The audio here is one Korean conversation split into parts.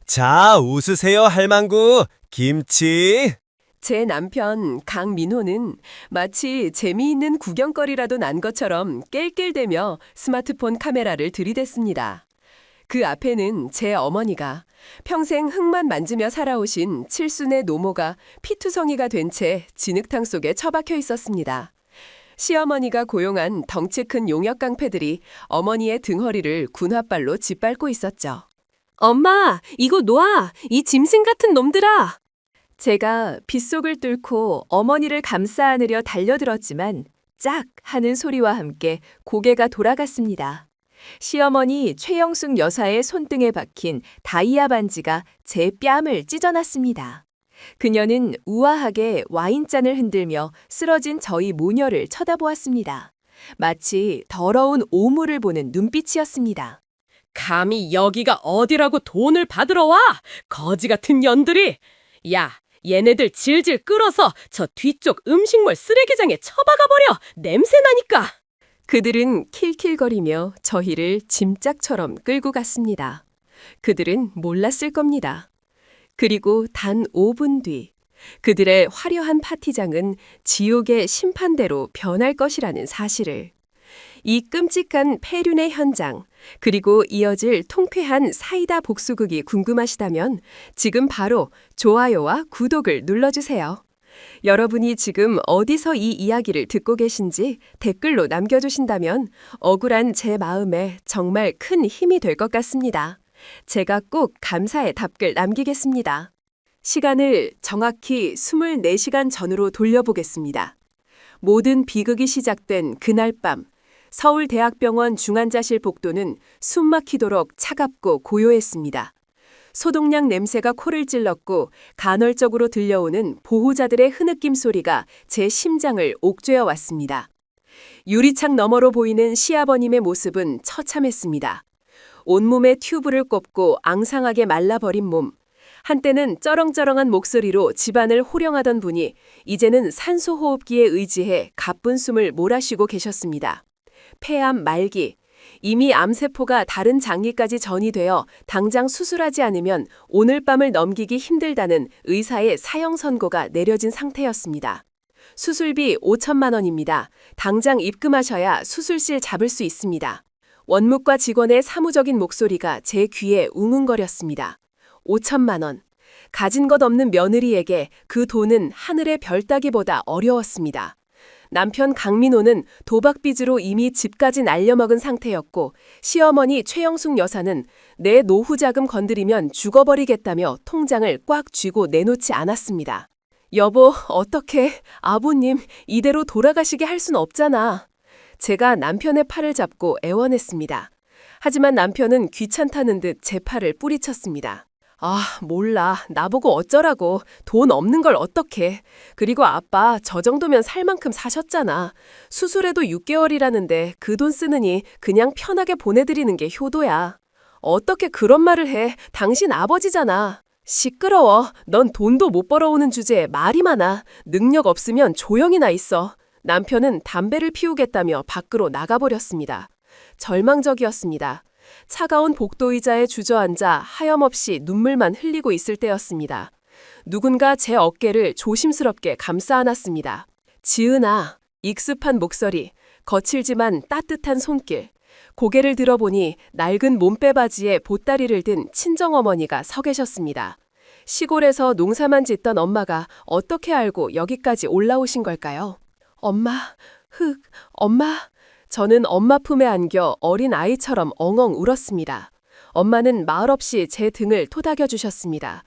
자, 웃으세요, 할망구. 김치. 제 남편 강민호는 마치 재미있는 구경거리라도 난 것처럼 낄낄대며 스마트폰 카메라를 들이댔습니다. 그 앞에는 제 어머니가 평생 흙만 만지며 살아오신 칠순의 노모가 피투성이가 된 채 진흙탕 속에 처박혀 있었습니다. 시어머니가 고용한 덩치 큰 용역 깡패들이 어머니의 등허리를 군홧발로 짓밟고 있었죠. 엄마, 이거 놔! 이 짐승 같은 놈들아! 제가 빗속을 뚫고 어머니를 감싸 안으려 달려들었지만 짝 하는 소리와 함께 고개가 돌아갔습니다. 시어머니 최영숙 여사의 손등에 박힌 다이아 반지가 제 뺨을 찢어놨습니다. 그녀는 우아하게 와인잔을 흔들며 쓰러진 저희 모녀를 쳐다보았습니다. 마치 더러운 오물을 보는 눈빛이었습니다. 감히 여기가 어디라고 돈을 받으러 와? 거지 같은 년들이! 야, 얘네들 질질 끌어서 저 뒤쪽 음식물 쓰레기장에 처박아버려! 냄새나니까! 그들은 킬킬거리며 저희를 짐짝처럼 끌고 갔습니다. 그들은 몰랐을 겁니다. 그리고 단 5분 뒤 그들의 화려한 파티장은 지옥의 심판대로 변할 것이라는 사실을. 이 끔찍한 폐륜의 현장, 그리고 이어질 통쾌한 사이다 복수극이 궁금하시다면 지금 바로 좋아요와 구독을 눌러주세요. 여러분이 지금 어디서 이 이야기를 듣고 계신지 댓글로 남겨주신다면 억울한 제 마음에 정말 큰 힘이 될 것 같습니다. 제가 꼭 감사의 답글 남기겠습니다. 시간을 정확히 24시간 전으로 돌려보겠습니다. 모든 비극이 시작된 그날 밤, 서울대학병원 중환자실 복도는 숨막히도록 차갑고 고요했습니다. 소독약 냄새가 코를 찔렀고 간헐적으로 들려오는 보호자들의 흐느낌 소리가 제 심장을 옥죄어 왔습니다. 유리창 너머로 보이는 시아버님의 모습은 처참했습니다. 온몸에 튜브를 꼽고 앙상하게 말라버린 몸, 한때는 쩌렁쩌렁한 목소리로 집안을 호령하던 분이 이제는 산소호흡기에 의지해 가쁜 숨을 몰아쉬고 계셨습니다. 폐암 말기, 이미 암세포가 다른 장기까지 전이되어 당장 수술하지 않으면 오늘 밤을 넘기기 힘들다는 의사의 사형 선고가 내려진 상태였습니다. 수술비 5천만 원입니다. 당장 입금하셔야 수술실 잡을 수 있습니다. 원무과 직원의 사무적인 목소리가 제 귀에 웅웅거렸습니다. 5천만 원. 가진 것 없는 며느리에게 그 돈은 하늘의 별 따기보다 어려웠습니다. 남편 강민호는 도박빚으로 이미 집까지 날려먹은 상태였고 시어머니 최영숙 여사는 내 노후 자금 건드리면 죽어버리겠다며 통장을 꽉 쥐고 내놓지 않았습니다. 여보, 어떡해. 아버님, 이대로 돌아가시게 할 순 없잖아. 제가 남편의 팔을 잡고 애원했습니다. 하지만 남편은 귀찮다는 듯 제 팔을 뿌리쳤습니다. 아, 몰라. 나보고 어쩌라고. 돈 없는 걸 어떡해. 그리고 아빠 저 정도면 살 만큼 사셨잖아. 수술해도 6개월이라는데 그 돈 쓰느니 그냥 편하게 보내드리는 게 효도야. 어떻게 그런 말을 해. 당신 아버지잖아. 시끄러워. 넌 돈도 못 벌어오는 주제에 말이 많아. 능력 없으면 조용히 나 있어. 남편은 담배를 피우겠다며 밖으로 나가버렸습니다. 절망적이었습니다. 차가운 복도 의자에 주저앉아 하염없이 눈물만 흘리고 있을 때였습니다. 누군가 제 어깨를 조심스럽게 감싸 안았습니다. 지은아, 익숙한 목소리, 거칠지만 따뜻한 손길. 고개를 들어보니 낡은 몸빼바지에 보따리를 든 친정어머니가 서 계셨습니다. 시골에서 농사만 짓던 엄마가 어떻게 알고 여기까지 올라오신 걸까요? 엄마, 엄마. 저는 엄마 품에 안겨 어린 아이처럼 엉엉 울었습니다. 엄마는 말없이 제 등을 토닥여 주셨습니다.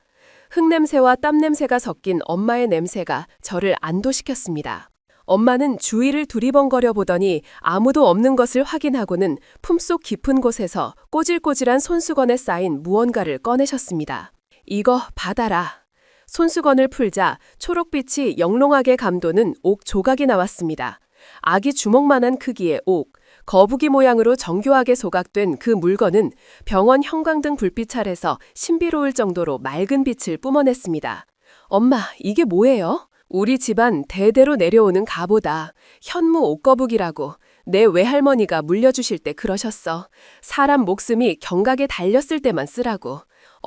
흙냄새와 땀냄새가 섞인 엄마의 냄새가 저를 안도시켰습니다. 엄마는 주위를 두리번거려 보더니 아무도 없는 것을 확인하고는 품속 깊은 곳에서 꼬질꼬질한 손수건에 쌓인 무언가를 꺼내셨습니다. 이거 받아라. 손수건을 풀자 초록빛이 영롱하게 감도는 옥 조각이 나왔습니다. 아기 주먹만한 크기의 옥, 거북이 모양으로 정교하게 조각된 그 물건은 병원 형광등 불빛 아래서 신비로울 정도로 맑은 빛을 뿜어냈습니다. 엄마, 이게 뭐예요? 우리 집안 대대로 내려오는 가보다. 현무 옥거북이라고. 내 외할머니가 물려주실 때 그러셨어. 사람 목숨이 경각에 달렸을 때만 쓰라고.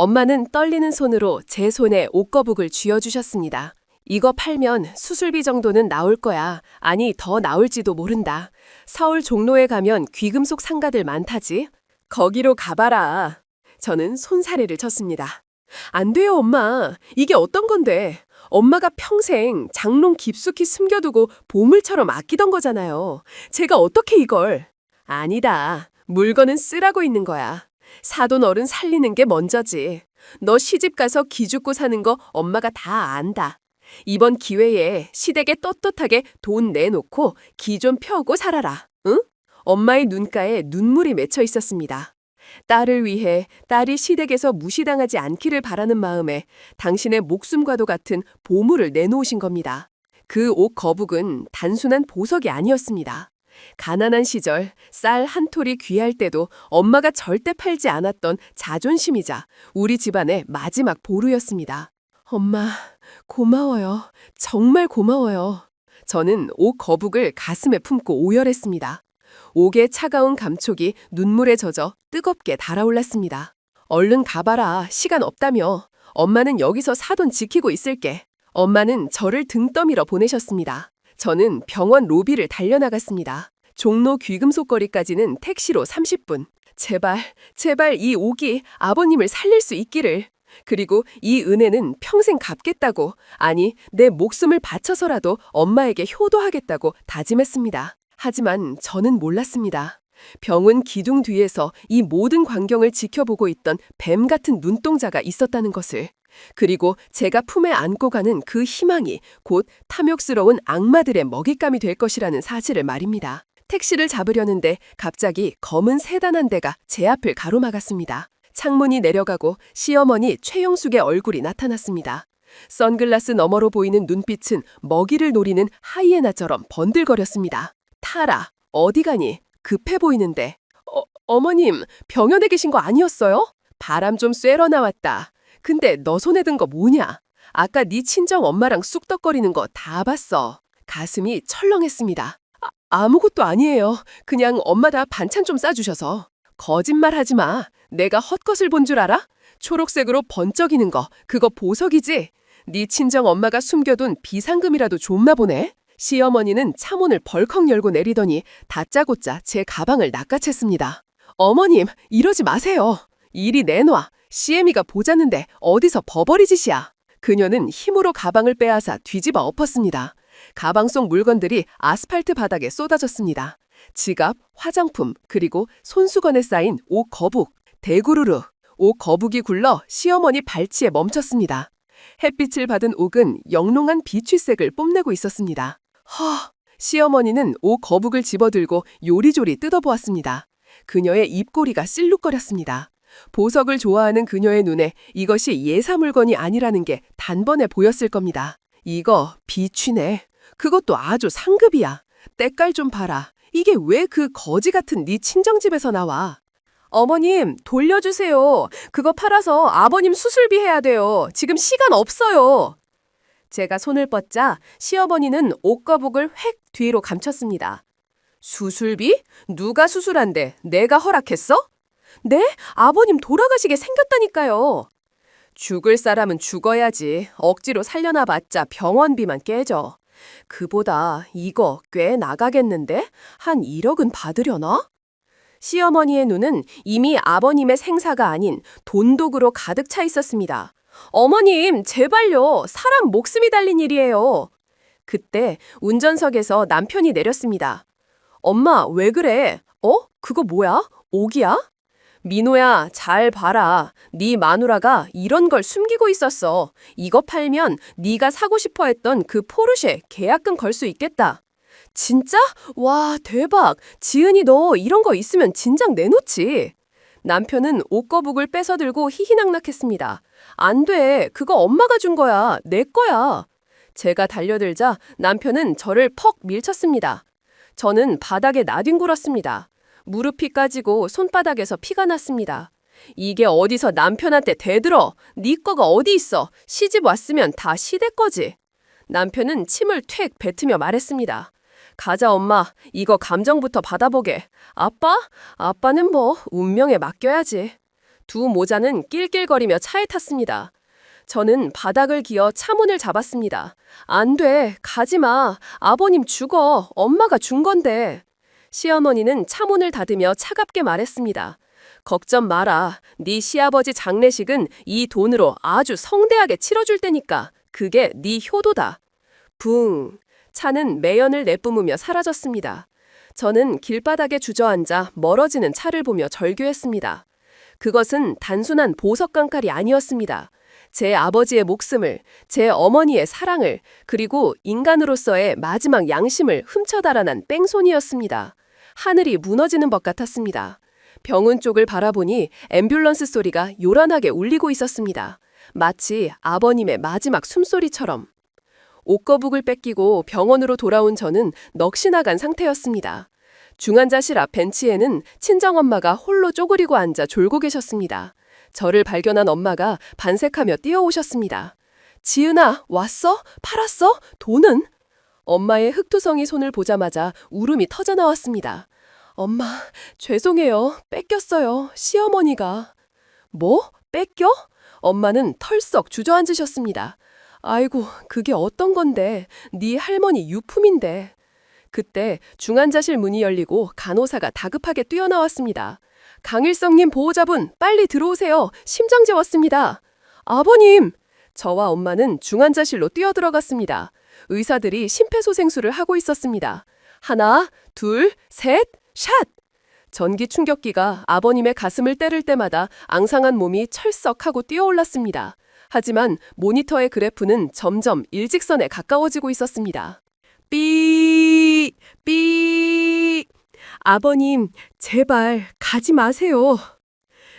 엄마는 떨리는 손으로 제 손에 옷거북을 쥐어주셨습니다. 이거 팔면 수술비 정도는 나올 거야. 아니, 더 나올지도 모른다. 서울 종로에 가면 귀금속 상가들 많다지. 거기로 가봐라. 저는 손사래를 쳤습니다. 안 돼요, 엄마. 이게 어떤 건데? 엄마가 평생 장롱 깊숙이 숨겨두고 보물처럼 아끼던 거잖아요. 제가 어떻게 이걸? 아니다. 물건은 쓰라고 있는 거야. 사돈 어른 살리는 게 먼저지. 너 시집 가서 기죽고 사는 거 엄마가 다 안다. 이번 기회에 시댁에 떳떳하게 돈 내놓고 기 좀 펴고 살아라. 응? 엄마의 눈가에 눈물이 맺혀 있었습니다. 딸을 위해 딸이 시댁에서 무시당하지 않기를 바라는 마음에 당신의 목숨과도 같은 보물을 내놓으신 겁니다. 그 옷 거북은 단순한 보석이 아니었습니다. 가난한 시절 쌀 한 톨이 귀할 때도 엄마가 절대 팔지 않았던 자존심이자 우리 집안의 마지막 보루였습니다. 엄마, 고마워요. 정말 고마워요. 저는 옷 거북을 가슴에 품고 오열했습니다. 옥의 차가운 감촉이 눈물에 젖어 뜨겁게 달아올랐습니다. 얼른 가봐라. 시간 없다며. 엄마는 여기서 사돈 지키고 있을게. 엄마는 저를 등 떠밀어 보내셨습니다. 저는 병원 로비를 달려나갔습니다. 종로 귀금속거리까지는 택시로 30분. 제발 이 옥이 아버님을 살릴 수 있기를. 그리고 이 은혜는 평생 갚겠다고, 아니 내 목숨을 바쳐서라도 엄마에게 효도하겠다고 다짐했습니다. 하지만 저는 몰랐습니다. 병원 기둥 뒤에서 이 모든 광경을 지켜보고 있던 뱀 같은 눈동자가 있었다는 것을. 그리고 제가 품에 안고 가는 그 희망이 곧 탐욕스러운 악마들의 먹잇감이 될 것이라는 사실을 말입니다. 택시를 잡으려는데 갑자기 검은 세단 한 대가 제 앞을 가로막았습니다. 창문이 내려가고 시어머니 최영숙의 얼굴이 나타났습니다. 선글라스 너머로 보이는 눈빛은 먹이를 노리는 하이에나처럼 번들거렸습니다. 타라, 어디 가니? 급해 보이는데. 어머님, 병원에 계신 거 아니었어요? 바람 좀 쐬러 나왔다. 근데 너 손에 든 거 뭐냐? 아까 네 친정 엄마랑 쑥덕거리는 거 다 봤어. 가슴이 철렁했습니다. 아무것도 아니에요. 그냥 엄마다 반찬 좀 싸주셔서. 거짓말 하지 마. 내가 헛것을 본 줄 알아? 초록색으로 번쩍이는 거, 그거 보석이지? 네 친정 엄마가 숨겨둔 비상금이라도 줬나 보네. 시어머니는 차문을 벌컥 열고 내리더니 다짜고짜 제 가방을 낚아챘습니다. 어머님, 이러지 마세요. 이리 내놔. CM이가 보자는데 어디서 버버리 짓이야. 그녀는 힘으로 가방을 빼앗아 뒤집어 엎었습니다. 가방 속 물건들이 아스팔트 바닥에 쏟아졌습니다. 지갑, 화장품, 그리고 손수건에 쌓인 옷 거북, 대구르르. 옷 거북이 굴러 시어머니 발치에 멈췄습니다. 햇빛을 받은 옥은 영롱한 비취색을 뽐내고 있었습니다. 시어머니는 옷 거북을 집어들고 요리조리 뜯어보았습니다. 그녀의 입꼬리가 실룩거렸습니다. 보석을 좋아하는 그녀의 눈에 이것이 예사 물건이 아니라는 게 단번에 보였을 겁니다. 이거 비취네. 그것도 아주 상급이야. 때깔 좀 봐라. 이게 왜 그 거지 같은 네 친정집에서 나와? 어머님, 돌려주세요. 그거 팔아서 아버님 수술비 해야 돼요. 지금 시간 없어요. 제가 손을 뻗자 시어머니는 옷거북을 획 뒤로 감췄습니다. 수술비? 누가 수술한대? 내가 허락했어? 네? 아버님 돌아가시게 생겼다니까요. 죽을 사람은 죽어야지. 억지로 살려놔봤자 병원비만 깨져. 그보다 이거 꽤 나가겠는데? 한 1억은 받으려나? 시어머니의 눈은 이미 아버님의 생사가 아닌 돈독으로 가득 차 있었습니다. 어머님, 제발요. 사람 목숨이 달린 일이에요. 그때 운전석에서 남편이 내렸습니다. 엄마, 왜 그래? 그거 뭐야? 옥이야? 민호야, 잘 봐라. 네 마누라가 이런 걸 숨기고 있었어. 이거 팔면 네가 사고 싶어 했던 그 포르쉐 계약금 걸 수 있겠다. 진짜? 와, 대박. 지은이 너 이런 거 있으면 진작 내놓지. 남편은 옷거북을 뺏어들고 희희낙낙했습니다. 안 돼. 그거 엄마가 준 거야. 내 거야. 제가 달려들자 남편은 저를 퍽 밀쳤습니다. 저는 바닥에 나뒹굴었습니다. 무릎이 까지고 손바닥에서 피가 났습니다. 이게 어디서 남편한테 대들어. 네 거가 어디 있어. 시집 왔으면 다 시댁 거지. 남편은 침을 퇴 뱉으며 말했습니다. 가자 엄마. 이거 감정부터 받아보게. 아빠는 뭐 운명에 맡겨야지. 두 모자는 낄낄거리며 차에 탔습니다. 저는 바닥을 기어 차문을 잡았습니다. 안 돼, 가지 마. 아버님 죽어. 엄마가 준 건데. 시어머니는 차문을 닫으며 차갑게 말했습니다. 걱정 마라. 네 시아버지 장례식은 이 돈으로 아주 성대하게 치러줄 테니까. 그게 네 효도다. 붕. 차는 매연을 내뿜으며 사라졌습니다. 저는 길바닥에 주저앉아 멀어지는 차를 보며 절규했습니다. 그것은 단순한 보석 깡칼이 아니었습니다. 제 아버지의 목숨을, 제 어머니의 사랑을, 그리고 인간으로서의 마지막 양심을 훔쳐 달아난 뺑소니였습니다. 하늘이 무너지는 것 같았습니다. 병원 쪽을 바라보니 앰뷸런스 소리가 요란하게 울리고 있었습니다. 마치 아버님의 마지막 숨소리처럼. 옷거북을 뺏기고 병원으로 돌아온 저는 넋이 나간 상태였습니다. 중환자실 앞 벤치에는 친정엄마가 홀로 쪼그리고 앉아 졸고 계셨습니다. 저를 발견한 엄마가 반색하며 뛰어오셨습니다. 지은아, 왔어? 팔았어? 돈은? 엄마의 흑투성이 손을 보자마자 울음이 터져나왔습니다. 엄마, 죄송해요. 뺏겼어요. 시어머니가. 뭐? 뺏겨? 엄마는 털썩 주저앉으셨습니다. 아이고, 그게 어떤 건데. 네 할머니 유품인데. 그때 중환자실 문이 열리고 간호사가 다급하게 뛰어나왔습니다. 강일성님 보호자분, 빨리 들어오세요. 심정지 왔습니다. 아버님! 저와 엄마는 중환자실로 뛰어들어갔습니다. 의사들이 심폐소생술을 하고 있었습니다. 하나, 둘, 셋, 샷! 전기 충격기가 아버님의 가슴을 때릴 때마다 앙상한 몸이 철썩하고 뛰어올랐습니다. 하지만 모니터의 그래프는 점점 일직선에 가까워지고 있었습니다. 삐, 삐. 아버님, 제발 가지 마세요.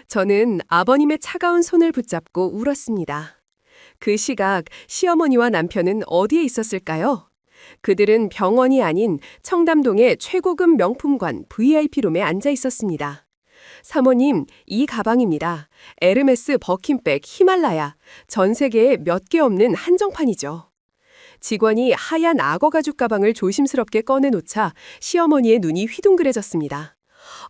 저는 아버님의 차가운 손을 붙잡고 울었습니다. 그 시각 시어머니와 남편은 어디에 있었을까요? 그들은 병원이 아닌 청담동의 최고급 명품관 VIP룸에 앉아 있었습니다. 사모님, 이 가방입니다. 에르메스 버킨백 히말라야. 전 세계에 몇 개 없는 한정판이죠. 직원이 하얀 악어 가죽 가방을 조심스럽게 꺼내놓자 시어머니의 눈이 휘둥그레졌습니다.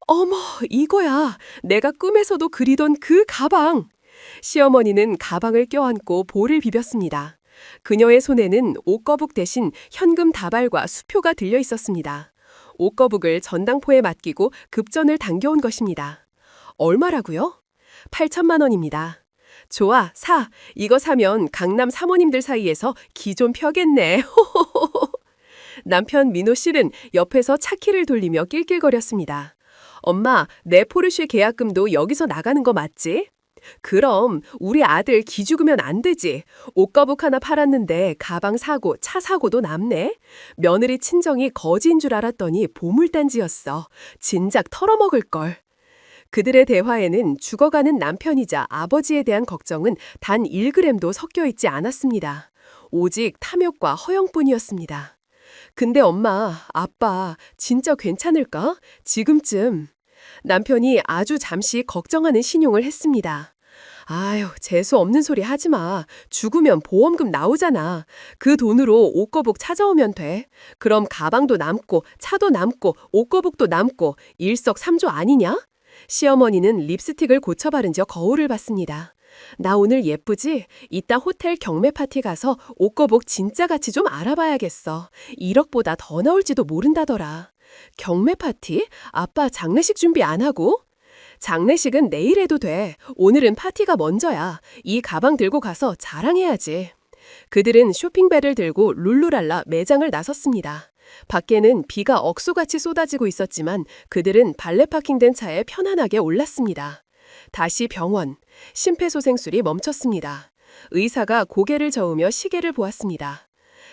어머, 이거야. 내가 꿈에서도 그리던 그 가방. 시어머니는 가방을 껴안고 볼을 비볐습니다. 그녀의 손에는 옷거북 대신 현금 다발과 수표가 들려 있었습니다. 옷거북을 전당포에 맡기고 급전을 당겨온 것입니다. 얼마라고요? 8천만 원입니다. 좋아, 사. 이거 사면 강남 사모님들 사이에서 기 좀 펴겠네. 남편 민호 씨는 옆에서 차키를 돌리며 낄낄거렸습니다. 엄마, 내 포르쉐 계약금도 여기서 나가는 거 맞지? 그럼 우리 아들 기 죽으면 안 되지. 옷거북 하나 팔았는데 가방 사고 차 사고도 남네. 며느리 친정이 거지인 줄 알았더니 보물단지였어. 진작 털어먹을 걸. 그들의 대화에는 죽어가는 남편이자 아버지에 대한 걱정은 단 1g도 섞여 있지 않았습니다. 오직 탐욕과 허영뿐이었습니다. 근데 엄마, 아빠 진짜 괜찮을까? 지금쯤. 남편이 아주 잠시 걱정하는 신용을 했습니다. 아유, 재수 없는 소리 하지 마. 죽으면 보험금 나오잖아. 그 돈으로 옷거북 찾아오면 돼. 그럼 가방도 남고 차도 남고 옷거북도 남고 일석삼조 아니냐? 시어머니는 립스틱을 고쳐 바른 저 거울을 봤습니다. 나 오늘 예쁘지? 이따 호텔 경매 파티 가서 옷거북 진짜 가치 좀 알아봐야겠어. 1억보다 더 나올지도 모른다더라. 경매 파티? 아빠 장례식 준비 안 하고? 장례식은 내일 해도 돼. 오늘은 파티가 먼저야. 이 가방 들고 가서 자랑해야지. 그들은 쇼핑백을 들고 룰루랄라 매장을 나섰습니다. 밖에는 비가 억수같이 쏟아지고 있었지만 그들은 발레 파킹된 차에 편안하게 올랐습니다. 다시 병원. 심폐소생술이 멈췄습니다. 의사가 고개를 저으며 시계를 보았습니다.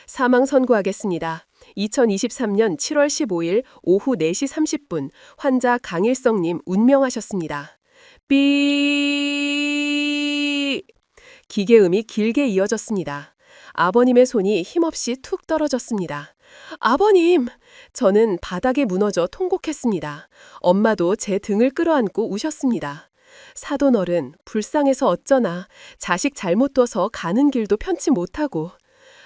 사망 선고하겠습니다. 2023년 7월 15일 오후 4시 30분 환자 강일성님 운명하셨습니다. 삐. 기계음이 길게 이어졌습니다. 아버님의 손이 힘없이 툭 떨어졌습니다. 아버님! 저는 바닥에 무너져 통곡했습니다. 엄마도 제 등을 끌어안고 우셨습니다. 사돈어른, 불쌍해서 어쩌나. 자식 잘못 둬서 가는 길도 편치 못하고.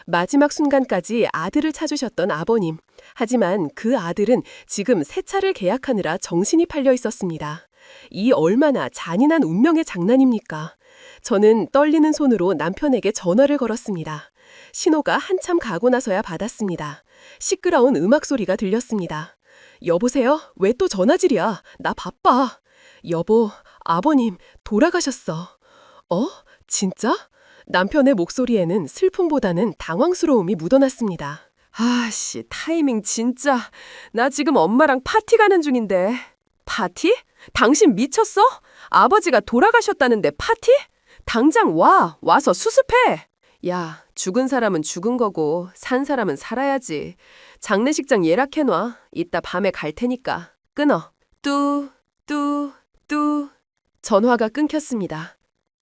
마지막 순간까지 아들을 찾으셨던 아버님. 하지만 그 아들은 지금 새 차를 계약하느라 정신이 팔려 있었습니다. 이 얼마나 잔인한 운명의 장난입니까? 저는 떨리는 손으로 남편에게 전화를 걸었습니다. 신호가 한참 가고 나서야 받았습니다. 시끄러운 음악 소리가 들렸습니다. 여보세요? 왜 또 전화질이야? 나 바빠. 여보, 아버님 돌아가셨어. 어? 진짜? 남편의 목소리에는 슬픔보다는 당황스러움이 묻어났습니다. 아씨, 타이밍 진짜. 나 지금 엄마랑 파티 가는 중인데. 파티? 당신 미쳤어? 아버지가 돌아가셨다는데 파티? 당장 와서 수습해. 야, 죽은 사람은 죽은 거고 산 사람은 살아야지. 장례식장 예약해놔. 이따 밤에 갈 테니까. 끊어. 뚜. 전화가 끊겼습니다.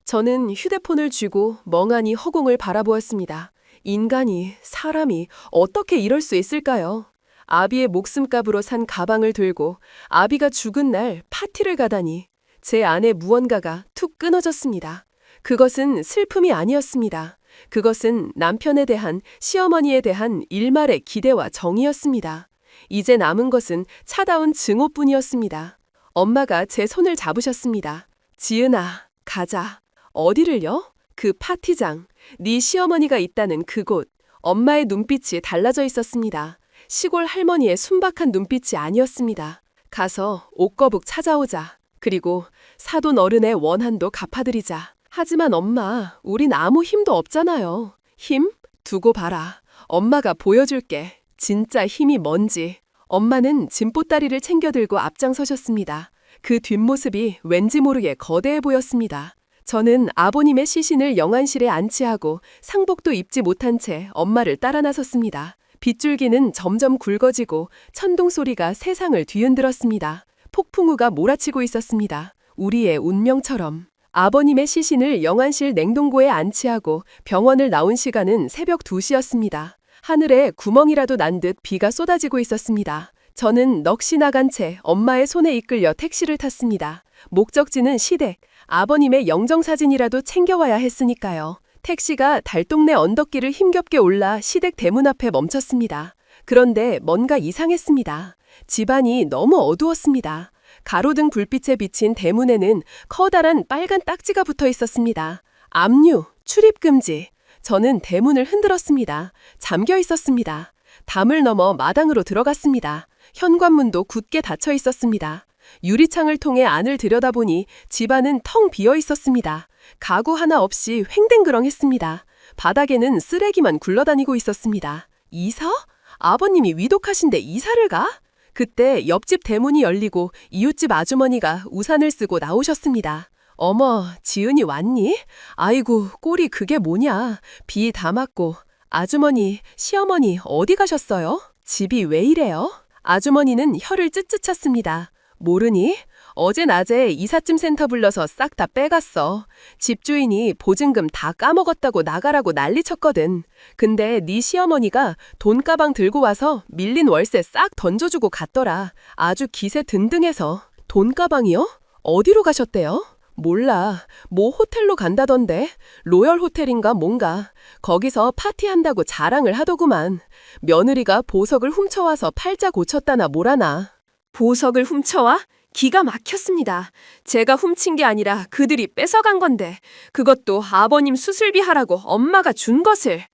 저는 휴대폰을 쥐고 멍하니 허공을 바라보았습니다. 인간이, 사람이 어떻게 이럴 수 있을까요? 아비의 목숨값으로 산 가방을 들고 아비가 죽은 날 파티를 가다니 제 안에 무언가가 툭 끊어졌습니다. 그것은 슬픔이 아니었습니다. 그것은 남편에 대한, 시어머니에 대한 일말의 기대와 정이었습니다. 이제 남은 것은 차다운 증오뿐이었습니다. 엄마가 제 손을 잡으셨습니다. 지은아, 가자. 어디를요? 그 파티장. 네 시어머니가 있다는 그곳. 엄마의 눈빛이 달라져 있었습니다. 시골 할머니의 순박한 눈빛이 아니었습니다. 가서 옷거북 찾아오자. 그리고 사돈 어른의 원한도 갚아드리자. 하지만 엄마, 우린 아무 힘도 없잖아요. 힘? 두고 봐라. 엄마가 보여줄게. 진짜 힘이 뭔지. 엄마는 짐보따리를 챙겨들고 앞장서셨습니다. 그 뒷모습이 왠지 모르게 거대해 보였습니다. 저는 아버님의 시신을 영안실에 안치하고 상복도 입지 못한 채 엄마를 따라 나섰습니다. 빗줄기는 점점 굵어지고 천둥 소리가 세상을 뒤흔들었습니다. 폭풍우가 몰아치고 있었습니다. 우리의 운명처럼. 아버님의 시신을 영안실 냉동고에 안치하고 병원을 나온 시간은 새벽 2시였습니다. 하늘에 구멍이라도 난 듯 비가 쏟아지고 있었습니다. 저는 넋이 나간 채 엄마의 손에 이끌려 택시를 탔습니다. 목적지는 시댁, 아버님의 영정사진이라도 챙겨와야 했으니까요. 택시가 달동네 언덕길을 힘겹게 올라 시댁 대문 앞에 멈췄습니다. 그런데 뭔가 이상했습니다. 집안이 너무 어두웠습니다. 가로등 불빛에 비친 대문에는 커다란 빨간 딱지가 붙어 있었습니다. 압류, 출입금지. 저는 대문을 흔들었습니다. 잠겨 있었습니다. 담을 넘어 마당으로 들어갔습니다. 현관문도 굳게 닫혀 있었습니다. 유리창을 통해 안을 들여다보니 집안은 텅 비어 있었습니다. 가구 하나 없이 횡댕그렁했습니다. 바닥에는 쓰레기만 굴러다니고 있었습니다. 이사? 아버님이 위독하신데 이사를 가? 그때 옆집 대문이 열리고 이웃집 아주머니가 우산을 쓰고 나오셨습니다. 어머, 지은이 왔니? 아이고, 꼴이 그게 뭐냐. 비 다 맞고. 아주머니, 시어머니 어디 가셨어요? 집이 왜 이래요? 아주머니는 혀를 쯧쯧 찼습니다. 모르니? 어제 낮에 이삿짐 센터 불러서 싹 다 빼갔어. 집주인이 보증금 다 까먹었다고 나가라고 난리쳤거든. 근데 네 시어머니가 돈가방 들고 와서 밀린 월세 싹 던져주고 갔더라. 아주 기세 등등해서. 돈가방이요? 어디로 가셨대요? 몰라. 뭐 호텔로 간다던데. 로열 호텔인가 뭔가. 거기서 파티한다고 자랑을 하더구만. 며느리가 보석을 훔쳐와서 팔자 고쳤다나 뭐라나. 보석을 훔쳐와? 기가 막혔습니다. 제가 훔친 게 아니라 그들이 뺏어간 건데 그것도 아버님 수술비 하라고 엄마가 준 것을.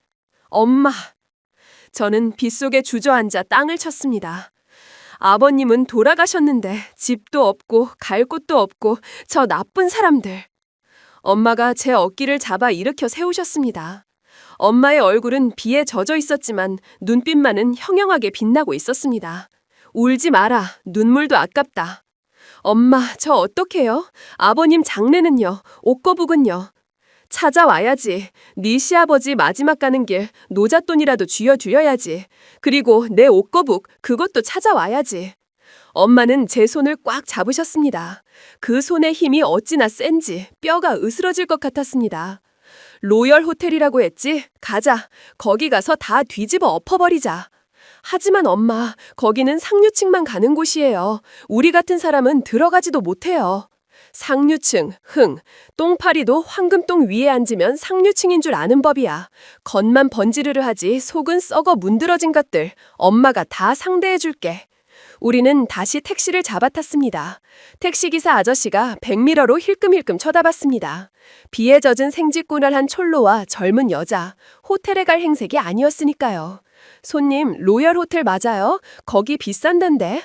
엄마. 저는 빗속에 주저앉아 땅을 쳤습니다. 아버님은 돌아가셨는데 집도 없고 갈 곳도 없고 저 나쁜 사람들. 엄마가 제 어깨를 잡아 일으켜 세우셨습니다. 엄마의 얼굴은 비에 젖어 있었지만 눈빛만은 형형하게 빛나고 있었습니다. 울지 마라. 눈물도 아깝다. 엄마, 저 어떡해요? 아버님 장례는요? 옷거북은요? 찾아와야지. 네 시아버지 마지막 가는 길 노잣돈이라도 쥐어드려야지. 그리고 내 옷거북 그것도 찾아와야지. 엄마는 제 손을 꽉 잡으셨습니다. 그 손의 힘이 어찌나 센지 뼈가 으스러질 것 같았습니다. 로열 호텔이라고 했지? 가자. 거기 가서 다 뒤집어 엎어버리자. 하지만 엄마, 거기는 상류층만 가는 곳이에요. 우리 같은 사람은 들어가지도 못해요. 상류층, 똥파리도 황금똥 위에 앉으면 상류층인 줄 아는 법이야. 겉만 번지르르 하지 속은 썩어 문드러진 것들. 엄마가 다 상대해줄게. 우리는 다시 택시를 잡아탔습니다. 택시기사 아저씨가 백미러로 힐끔힐끔 쳐다봤습니다. 비에 젖은 생쥐꾼을 한 촐로와 젊은 여자, 호텔에 갈 행색이 아니었으니까요. 손님, 로열 호텔 맞아요? 거기 비싼 데인데.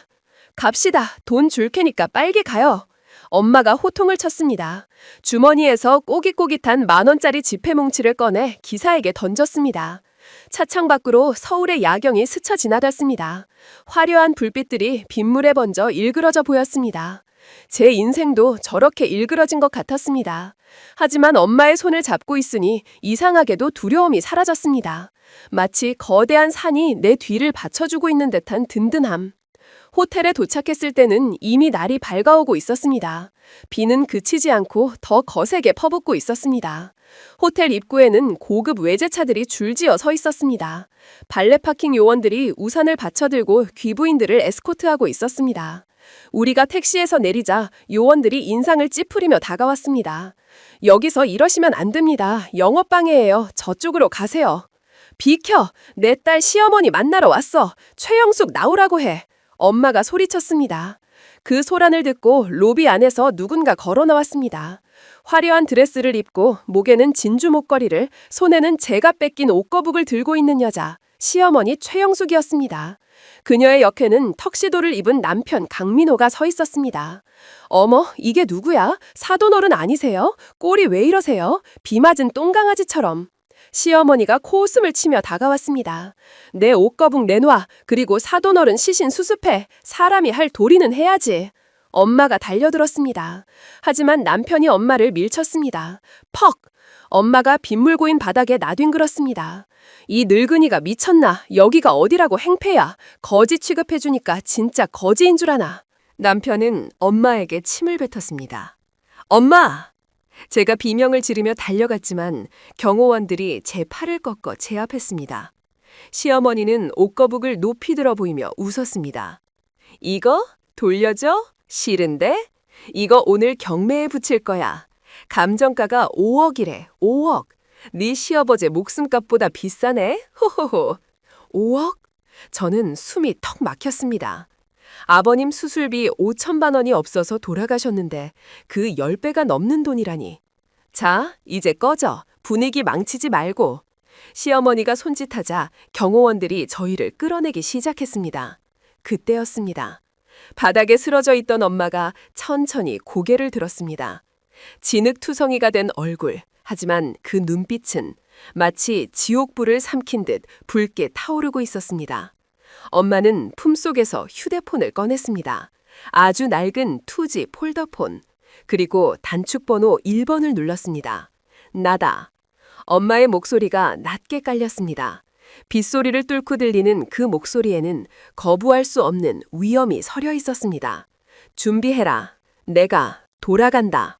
갑시다. 돈 줄 테니까 빨리 가요. 엄마가 호통을 쳤습니다. 주머니에서 꼬깃꼬깃한 10,000원짜리 지폐 뭉치를 꺼내 기사에게 던졌습니다. 차창 밖으로 서울의 야경이 스쳐 지나갔습니다. 화려한 불빛들이 빗물에 번져 일그러져 보였습니다. 제 인생도 저렇게 일그러진 것 같았습니다. 하지만 엄마의 손을 잡고 있으니 이상하게도 두려움이 사라졌습니다. 마치 거대한 산이 내 뒤를 받쳐주고 있는 듯한 든든함. 호텔에 도착했을 때는 이미 날이 밝아오고 있었습니다. 비는 그치지 않고 더 거세게 퍼붓고 있었습니다. 호텔 입구에는 고급 외제차들이 줄지어 서 있었습니다. 발레 파킹 요원들이 우산을 받쳐들고 귀부인들을 에스코트하고 있었습니다. 우리가 택시에서 내리자 요원들이 인상을 찌푸리며 다가왔습니다. 여기서 이러시면 안 됩니다. 영업방해예요. 저쪽으로 가세요. 비켜! 내 딸 시어머니 만나러 왔어. 최영숙 나오라고 해. 엄마가 소리쳤습니다. 그 소란을 듣고 로비 안에서 누군가 걸어 나왔습니다. 화려한 드레스를 입고 목에는 진주 목걸이를, 손에는 제가 뺏긴 옷거북을 들고 있는 여자, 시어머니 최영숙이었습니다. 그녀의 옆에는 턱시도를 입은 남편 강민호가 서 있었습니다. 어머, 이게 누구야? 사돈어른 아니세요? 꼴이 왜 이러세요? 비 맞은 똥강아지처럼. 시어머니가 코웃음을 치며 다가왔습니다. 내 옷거북 내놔. 그리고 사돈어른 시신 수습해. 사람이 할 도리는 해야지. 엄마가 달려들었습니다. 하지만 남편이 엄마를 밀쳤습니다. 퍽! 엄마가 빗물 고인 바닥에 나뒹굴었습니다. 이 늙은이가 미쳤나? 여기가 어디라고 행패야. 거지 취급해주니까 진짜 거지인 줄 아나. 남편은 엄마에게 침을 뱉었습니다. 엄마! 제가 비명을 지르며 달려갔지만 경호원들이 제 팔을 꺾어 제압했습니다. 시어머니는 옷거북을 높이 들어 보이며 웃었습니다. 이거? 돌려줘? 싫은데? 이거 오늘 경매에 붙일 거야. 감정가가 5억이래. 5억. 네 시아버지 목숨값보다 비싸네. 호호호. 5억? 저는 숨이 턱 막혔습니다. 아버님 수술비 5천만 원이 없어서 돌아가셨는데 그 10배가 넘는 돈이라니. 자, 이제 꺼져. 분위기 망치지 말고. 시어머니가 손짓하자 경호원들이 저희를 끌어내기 시작했습니다. 그때였습니다. 바닥에 쓰러져 있던 엄마가 천천히 고개를 들었습니다. 진흙투성이가 된 얼굴, 하지만 그 눈빛은 마치 지옥불을 삼킨 듯 붉게 타오르고 있었습니다. 엄마는 품속에서 휴대폰을 꺼냈습니다. 아주 낡은 2G 폴더폰. 그리고 단축번호 1번을 눌렀습니다. 나다. 엄마의 목소리가 낮게 깔렸습니다. 빗소리를 뚫고 들리는 그 목소리에는 거부할 수 없는 위엄이 서려 있었습니다. 준비해라. 내가 돌아간다.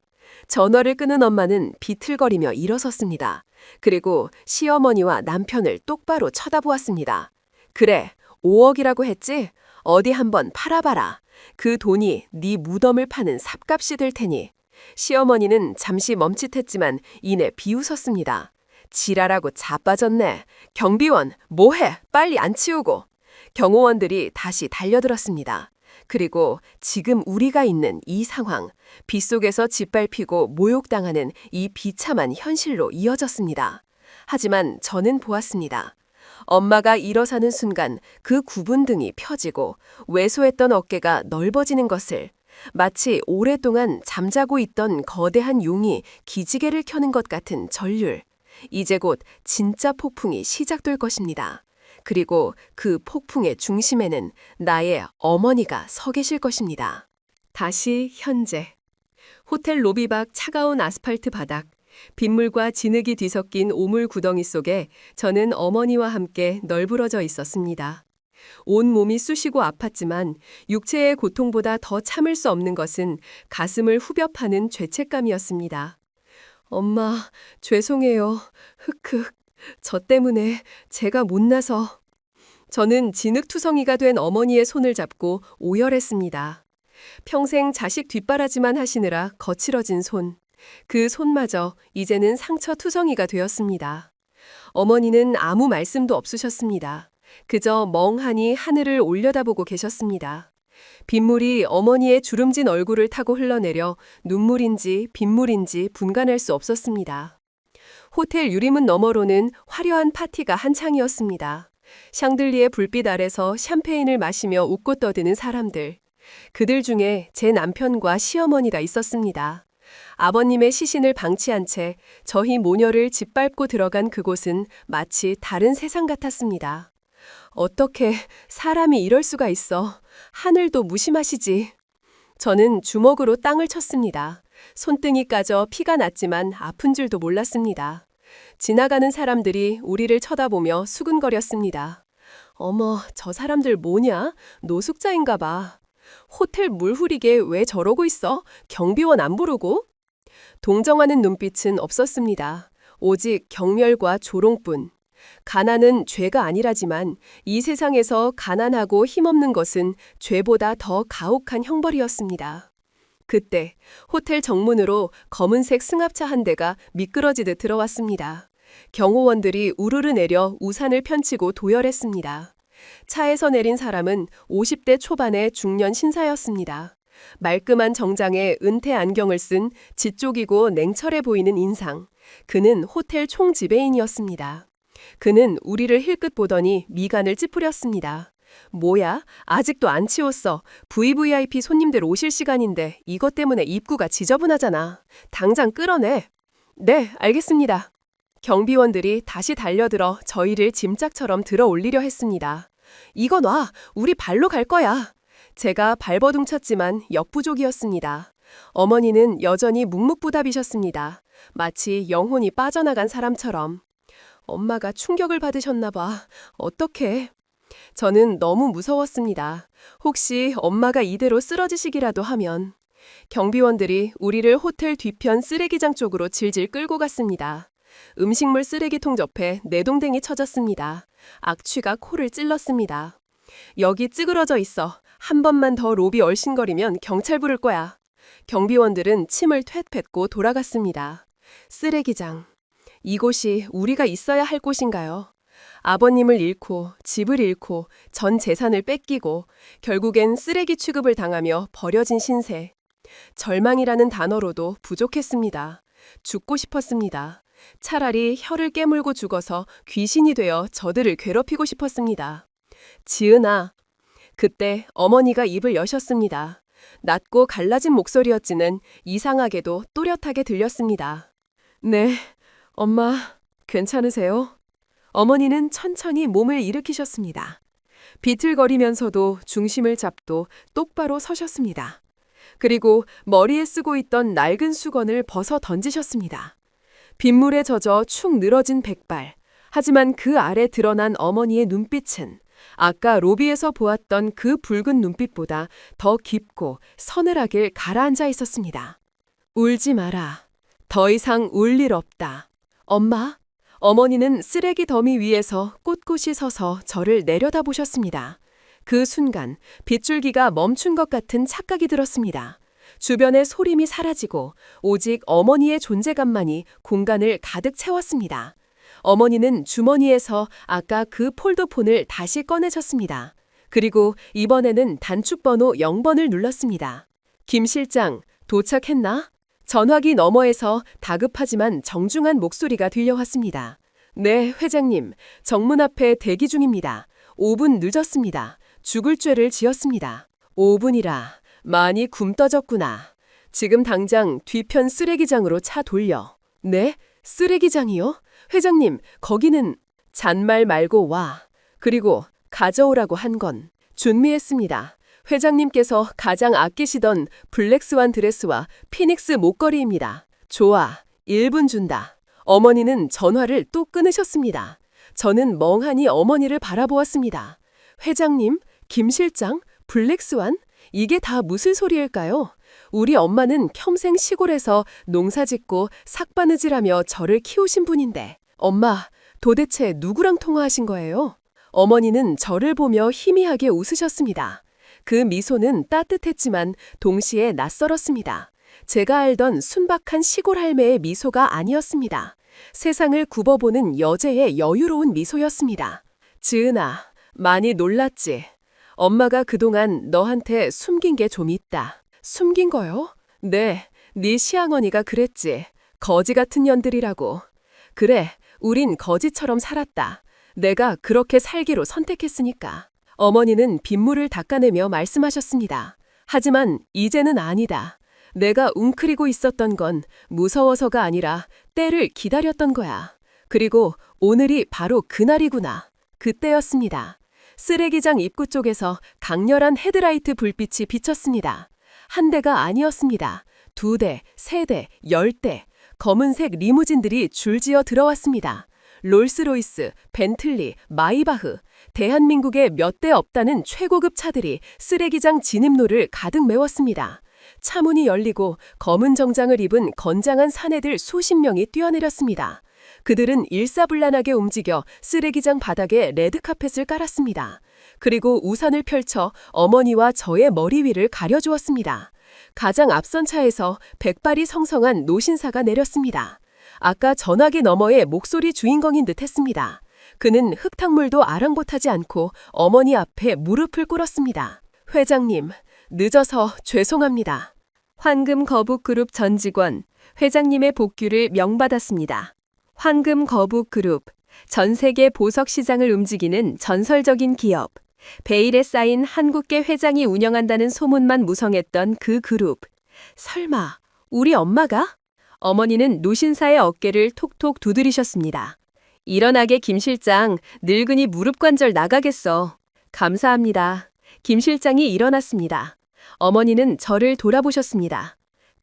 전화를 끊은 엄마는 비틀거리며 일어섰습니다. 그리고 시어머니와 남편을 똑바로 쳐다보았습니다. 그래, 5억이라고 했지? 어디 한번 팔아봐라. 그 돈이 네 무덤을 파는 삽값이 될 테니. 시어머니는 잠시 멈칫했지만 이내 비웃었습니다. 지랄하고 자빠졌네. 경비원, 뭐해? 빨리 안 치우고. 경호원들이 다시 달려들었습니다. 그리고 지금 우리가 있는 이 상황, 빗속에서 짓밟히고 모욕당하는 이 비참한 현실로 이어졌습니다. 하지만 저는 보았습니다. 엄마가 일어서는 순간 그 굽은 등이 펴지고 왜소했던 어깨가 넓어지는 것을, 마치 오랫동안 잠자고 있던 거대한 용이 기지개를 켜는 것 같은 전율. 이제 곧 진짜 폭풍이 시작될 것입니다. 그리고 그 폭풍의 중심에는 나의 어머니가 서 계실 것입니다. 다시 현재. 호텔 로비 밖 차가운 아스팔트 바닥, 빗물과 진흙이 뒤섞인 오물 구덩이 속에 저는 어머니와 함께 널브러져 있었습니다. 온 몸이 쑤시고 아팠지만 육체의 고통보다 더 참을 수 없는 것은 가슴을 후벼 파는 죄책감이었습니다. 엄마, 죄송해요. 흑흑. 저 때문에 제가 못나서. 저는 진흙투성이가 된 어머니의 손을 잡고 오열했습니다. 평생 자식 뒷바라지만 하시느라 거칠어진 손. 그 손마저 이제는 상처투성이가 되었습니다. 어머니는 아무 말씀도 없으셨습니다. 그저 멍하니 하늘을 올려다보고 계셨습니다. 빗물이 어머니의 주름진 얼굴을 타고 흘러내려 눈물인지 빗물인지 분간할 수 없었습니다. 호텔 유리문 너머로는 화려한 파티가 한창이었습니다. 샹들리에 불빛 아래서 샴페인을 마시며 웃고 떠드는 사람들. 그들 중에 제 남편과 시어머니가 있었습니다. 아버님의 시신을 방치한 채 저희 모녀를 짓밟고 들어간 그곳은 마치 다른 세상 같았습니다. 어떻게 사람이 이럴 수가 있어. 하늘도 무심하시지. 저는 주먹으로 땅을 쳤습니다. 손등이 까져 피가 났지만 아픈 줄도 몰랐습니다. 지나가는 사람들이 우리를 쳐다보며 수근거렸습니다. 어머, 저 사람들 뭐냐? 노숙자인가 봐. 호텔 물 흐리게 왜 저러고 있어? 경비원 안 부르고? 동정하는 눈빛은 없었습니다. 오직 경멸과 조롱뿐. 가난은 죄가 아니라지만 이 세상에서 가난하고 힘없는 것은 죄보다 더 가혹한 형벌이었습니다. 그때 호텔 정문으로 검은색 승합차 한 대가 미끄러지듯 들어왔습니다. 경호원들이 우르르 내려 우산을 펼치고 도열했습니다. 차에서 내린 사람은 50대 초반의 중년 신사였습니다. 말끔한 정장에 은퇴 안경을 쓴 지쪽이고 냉철해 보이는 인상. 그는 호텔 총지배인이었습니다. 그는 우리를 힐끗 보더니 미간을 찌푸렸습니다. 뭐야? 아직도 안 치웠어. VVIP 손님들 오실 시간인데 이것 때문에 입구가 지저분하잖아. 당장 끌어내. 네, 알겠습니다. 경비원들이 다시 달려들어 저희를 짐짝처럼 들어 올리려 했습니다. 이거 놔. 우리 발로 갈 거야. 제가 발버둥 쳤지만 역부족이었습니다. 어머니는 여전히 묵묵부답이셨습니다. 마치 영혼이 빠져나간 사람처럼. 엄마가 충격을 받으셨나 봐. 어떡해. 저는 너무 무서웠습니다. 혹시 엄마가 이대로 쓰러지시기라도 하면. 경비원들이 우리를 호텔 뒤편 쓰레기장 쪽으로 질질 끌고 갔습니다. 음식물 쓰레기통 옆에 내동댕이 쳐졌습니다. 악취가 코를 찔렀습니다. 여기 찌그러져 있어. 한 번만 더 로비 얼씬거리면 경찰 부를 거야. 경비원들은 침을 퇴 뱉고 돌아갔습니다. 쓰레기장. 이곳이 우리가 있어야 할 곳인가요? 아버님을 잃고 집을 잃고 전 재산을 뺏기고 결국엔 쓰레기 취급을 당하며 버려진 신세. 절망이라는 단어로도 부족했습니다. 죽고 싶었습니다. 차라리 혀를 깨물고 죽어서 귀신이 되어 저들을 괴롭히고 싶었습니다. 지은아. 그때 어머니가 입을 여셨습니다. 낮고 갈라진 목소리였지는 이상하게도 또렷하게 들렸습니다. 네, 엄마, 괜찮으세요? 어머니는 천천히 몸을 일으키셨습니다. 비틀거리면서도 중심을 잡고 똑바로 서셨습니다. 그리고 머리에 쓰고 있던 낡은 수건을 벗어 던지셨습니다. 빗물에 젖어 축 늘어진 백발. 하지만 그 아래 드러난 어머니의 눈빛은 아까 로비에서 보았던 그 붉은 눈빛보다 더 깊고 서늘하게 가라앉아 있었습니다. 울지 마라. 더 이상 울 일 없다. 엄마? 어머니는 쓰레기 더미 위에서 꼿꼿이 서서 저를 내려다보셨습니다. 그 순간 빗줄기가 멈춘 것 같은 착각이 들었습니다. 주변의 소림이 사라지고 오직 어머니의 존재감만이 공간을 가득 채웠습니다. 어머니는 주머니에서 아까 그 폴더폰을 다시 꺼내셨습니다. 그리고 이번에는 단축번호 0번을 눌렀습니다. 김 실장, 도착했나? 전화기 너머에서 다급하지만 정중한 목소리가 들려왔습니다. 네, 회장님. 정문 앞에 대기 중입니다. 5분 늦었습니다. 죽을 죄를 지었습니다. 5분이라 많이 굼떠졌구나. 지금 당장 뒤편 쓰레기장으로 차 돌려. 네? 쓰레기장이요? 회장님, 거기는 잔말 말고 와. 그리고 가져오라고 한 건 준비했습니다. 회장님께서 가장 아끼시던 블랙스완 드레스와 피닉스 목걸이입니다. 좋아, 1분 준다. 어머니는 전화를 또 끊으셨습니다. 저는 멍하니 어머니를 바라보았습니다. 회장님, 김 실장, 블랙스완? 이게 다 무슨 소리일까요? 우리 엄마는 평생 시골에서 농사짓고 삭바느질하며 저를 키우신 분인데 엄마, 도대체 누구랑 통화하신 거예요? 어머니는 저를 보며 희미하게 웃으셨습니다. 그 미소는 따뜻했지만 동시에 낯설었습니다. 제가 알던 순박한 시골 할매의 미소가 아니었습니다. 세상을 굽어보는 여제의 여유로운 미소였습니다. 지은아, 많이 놀랐지? 엄마가 그동안 너한테 숨긴 게 좀 있다. 숨긴 거요? 네, 네 시아버니가 그랬지. 거지 같은 년들이라고. 그래, 우린 거지처럼 살았다. 내가 그렇게 살기로 선택했으니까. 어머니는 빗물을 닦아내며 말씀하셨습니다. 하지만 이제는 아니다. 내가 웅크리고 있었던 건 무서워서가 아니라 때를 기다렸던 거야. 그리고 오늘이 바로 그날이구나. 그때였습니다. 쓰레기장 입구 쪽에서 강렬한 헤드라이트 불빛이 비쳤습니다. 한 대가 아니었습니다. 2대, 3대, 10대. 검은색 리무진들이 줄지어 들어왔습니다. 롤스로이스, 벤틀리, 마이바흐. 대한민국에 몇 대 없다는 최고급 차들이 쓰레기장 진입로를 가득 메웠습니다. 차문이 열리고 검은 정장을 입은 건장한 사내들 수십 명이 뛰어내렸습니다. 그들은 일사불란하게 움직여 쓰레기장 바닥에 레드카펫을 깔았습니다. 그리고 우산을 펼쳐 어머니와 저의 머리 위를 가려주었습니다. 가장 앞선 차에서 백발이 성성한 노신사가 내렸습니다. 아까 전화기 너머의 목소리 주인공인 듯 했습니다. 그는 흙탕물도 아랑곳하지 않고 어머니 앞에 무릎을 꿇었습니다. 회장님, 늦어서 죄송합니다. 황금거북그룹 전 직원, 회장님의 복귀를 명받았습니다. 황금거북그룹, 전 세계 보석 시장을 움직이는 전설적인 기업. 베일에 쌓인 한국계 회장이 운영한다는 소문만 무성했던 그 그룹. 설마 우리 엄마가? 어머니는 노신사의 어깨를 톡톡 두드리셨습니다. 일어나게 김 실장, 늙은이 무릎 관절 나가겠어. 감사합니다. 김 실장이 일어났습니다. 어머니는 저를 돌아보셨습니다.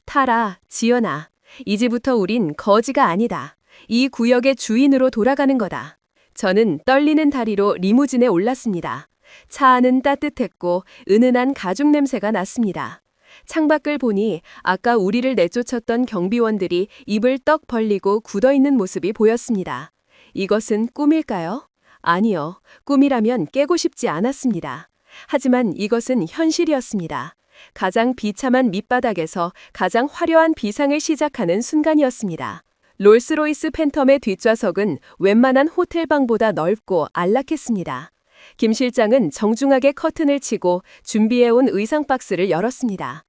타라, 지연아, 이제부터 우린 거지가 아니다. 이 구역의 주인으로 돌아가는 거다. 저는 떨리는 다리로 리무진에 올랐습니다. 차 안은 따뜻했고 은은한 가죽 냄새가 났습니다. 창밖을 보니 아까 우리를 내쫓았던 경비원들이 입을 떡 벌리고 굳어있는 모습이 보였습니다. 이것은 꿈일까요? 아니요. 꿈이라면 깨고 싶지 않았습니다. 하지만 이것은 현실이었습니다. 가장 비참한 밑바닥에서 가장 화려한 비상을 시작하는 순간이었습니다. 롤스로이스 팬텀의 뒷좌석은 웬만한 호텔방보다 넓고 안락했습니다. 김 실장은 정중하게 커튼을 치고 준비해온 의상 박스를 열었습니다.